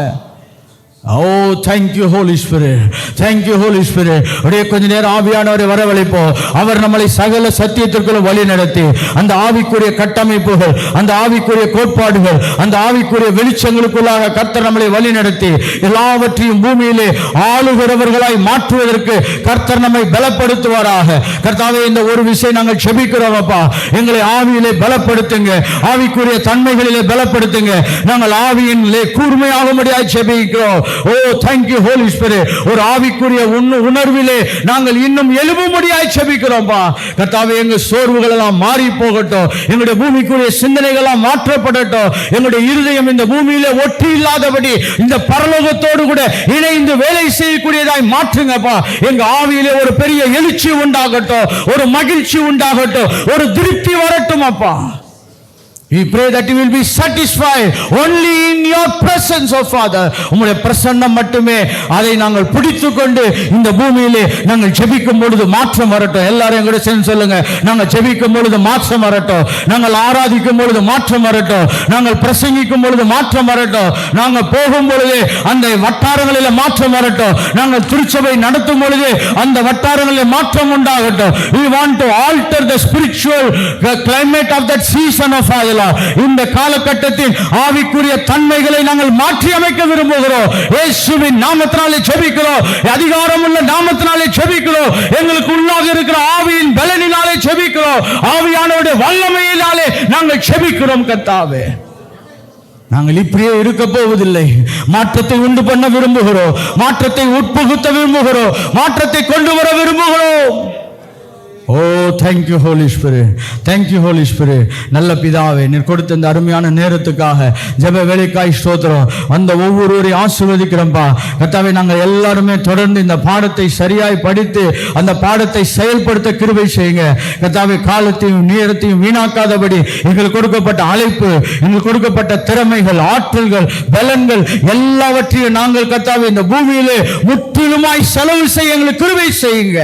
Oh, thank you Holy Spirit, thank you Holy Spirit. ஒரே கொஞ்ச நேரம் ஆவியானவரை வரவழைப்போம். அவர் நம்மளை சகல சத்தியத்திற்குள்ள வழி நடத்தி அந்த ஆவிக்குரிய கட்டமைப்புகள், அந்த ஆவிக்குரிய கோட்பாடுகள், அந்த ஆவிக்குரிய வெளிச்சங்களுக்குள்ளாக கர்த்தர் நம்மளை வழி நடத்தி எல்லாவற்றையும் பூமியிலே ஆளுகிறவர்களாய் மாற்றுவதற்கு கர்த்தர் நம்மை பலப்படுத்துவாராக. கர்த்தாவே, இந்த ஒரு விஷயம் நாங்கள் செபிக்கிறோம் அப்பா, எங்களை ஆவியிலே பலப்படுத்துங்க, ஆவிக்குரிய தன்மைகளிலே பலப்படுத்துங்க. நாங்கள் ஆவியிலே கூர்மையாகும்படியாய் செபிக்கிறோம். ஓ, thank you Holy Spirit. ஒரு ஆவிக்குரிய உணர்விலே நாங்கள் இன்னும் எழும்பும்படியாய் செபிக்கிறோம்பா. கர்த்தாவே, எங்கள் சோர்வுகள் எல்லாம் மாறி போகட்டும், எங்களுடைய பூமிக்குரிய சிந்தனைகள் எல்லாம் மாற்றப்படட்டும், எங்களுடைய இருதயம் இந்த பூமியிலே ஒட்டி இல்லாதபடி இந்த பரலோகத்தோடு கூட இணைந்து வேலை செய்யக்கூடியதாய் மாற்றுங்கப்பா. எங்க ஆவியிலே ஒரு பெரிய எழுச்சி உண்டாகட்டும், ஒரு மகிழ்ச்சி உண்டாகட்டும், ஒரு திருப்தி வரட்டும் அப்பா. We pray that you will be satisfied only in your presence, oh Father. உம்முடைய பிரசன்னம் மட்டுமே, அதை நாங்கள் பிடித்துக்கொண்டு இந்த பூமியிலே நாங்கள் ஜெபிக்கும் பொழுது மாற்றம் வரட்டும். எல்லாரும் எங்கூட சேர்ந்து சொல்லுங்க, நாங்கள் ஜெபிக்கும் பொழுது மாற்றம் வரட்டும், நாங்கள் ஆராதிக்கும் பொழுது மாற்றம் வரட்டும், நாங்கள் பிரசங்கிக்கும் பொழுது மாற்றம் வரட்டும், நாங்கள் போகும் பொழுது அந்த வட்டாரங்களில் மாற்றம் வரட்டும், நாங்கள் திருச்சபை நடத்தும் பொழுது அந்த வட்டாரங்களில் மாற்றம் உண்டாகட்டும். We want to alter the spiritual climate of that season of our. இந்த காலகட்டத்தில் ஆவிக்குரிய தன்மைகளை நாங்கள் மாற்றி அமைக்க விரும்புகிறோம். இயேசுவின் நாமத்தினாலே ஜெபிக்கிறோம், அதிகாரமுள்ள நாமத்தினாலே ஜெபிக்கிறோம், எங்களுக்கு உள்ளாக இருக்கிற ஆவியின் பலனினாலே ஜெபிக்கிறோம், ஆவியானவருடைய வல்லமையினாலே நாங்கள் ஜெபிக்கிறோம். கர்த்தாவே, நாங்கள் இப்படியே இருக்க போவதில்லை. மாற்றத்தை உண்டு பண்ண விரும்புகிறோம், மாற்றத்தை உட்புகுத்த விரும்புகிறோம், மாற்றத்தை கொண்டு வர விரும்புகிறோம். Oh, thank you Holy Spirit, thank you Holy Spirit. நல்ல பிதாவே, நீர் கொடுத்த இந்த அருமையான நேரத்துக்காக, ஜெப வேளைக்காய் ஸ்தோத்திரம். அந்த ஒவ்வொருவரையும் ஆசீர்வதிக்கிறோம்பா. கர்த்தாவே, நாங்கள் எல்லாருமே தொடர்ந்து இந்த பாடத்தை சரியாய் படித்து அந்த பாடத்தை செயல்படுத்த கிருபை செய்யுங்க. கர்த்தாவே, காலத்தையும் நேரத்தையும் வீணாக்காதபடி எங்களுக்கு கொடுக்கப்பட்ட அழைப்பு, எங்களுக்கு கொடுக்கப்பட்ட திறமைகள், ஆற்றல்கள், பலன்கள் எல்லாவற்றையும் நாங்கள் கர்த்தாவே இந்த பூமியிலே முற்றிலுமாய் செலவு செய்ய எங்களுக்கு கிருபை செய்யுங்க.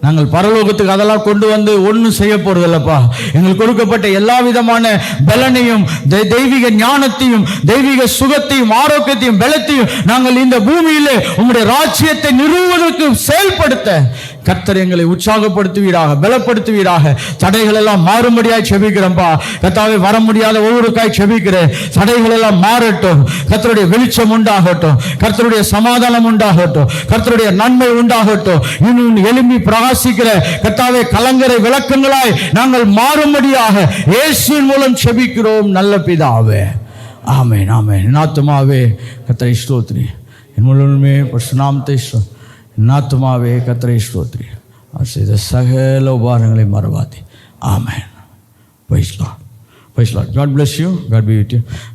நாங்கள் பரலோகத்துக்கு அதெல்லாம் கொண்டு வந்து ஒன்றும் செய்ய போறதில்லப்பா. எங்களுக்கு கொடுக்கப்பட்ட எல்லா விதமான பலனையும், தெய்வீக ஞானத்தையும், தெய்வீக சுகத்தையும், ஆரோக்கியத்தையும், பலத்தையும் நாங்கள் இந்த பூமியிலே உம்முடைய ராஜ்யத்தை நிறுவுவதற்கு செயல்படுத்த கர்த்தர் எங்களை உற்சாகப்படுத்துவீராக, பலப்படுத்துவீராக. தடைகள் எல்லாம் மாறும்படியாய் செபிக்கிறோம்பா. கர்த்தாவே, வர முடியாத ஒவ்வொருக்காய் செபிக்கிறேன். தடைகள் எல்லாம் மாறட்டும், கர்த்தருடைய வெளிச்சம் உண்டாகட்டும், கர்த்தருடைய சமாதானம் உண்டாகட்டும், கர்த்தருடைய நன்மை உண்டாகட்டும். இன்னும் எழும்பி பிரகாசிக்கிற கர்த்தாவே, கலங்கரை விளக்கங்களாய் நாங்கள் மாறும்படியாக இயேசுவின் மூலம் செபிக்கிறோம் நல்ல பிதாவே. ஆமென், ஆமென். என் ஆத்துமாவே கர்த்தரை ஸ்தோத்திரி, என் முழுமே பரிசுத்த நாமத்தை நாத்துமாவே கர்த்தரை ஸ்தோத்திரி, அவர் செய்த சகல உபகாரங்களை மறவாதே. ஆமென். Praise God. Praise God. God bless you. God be with you.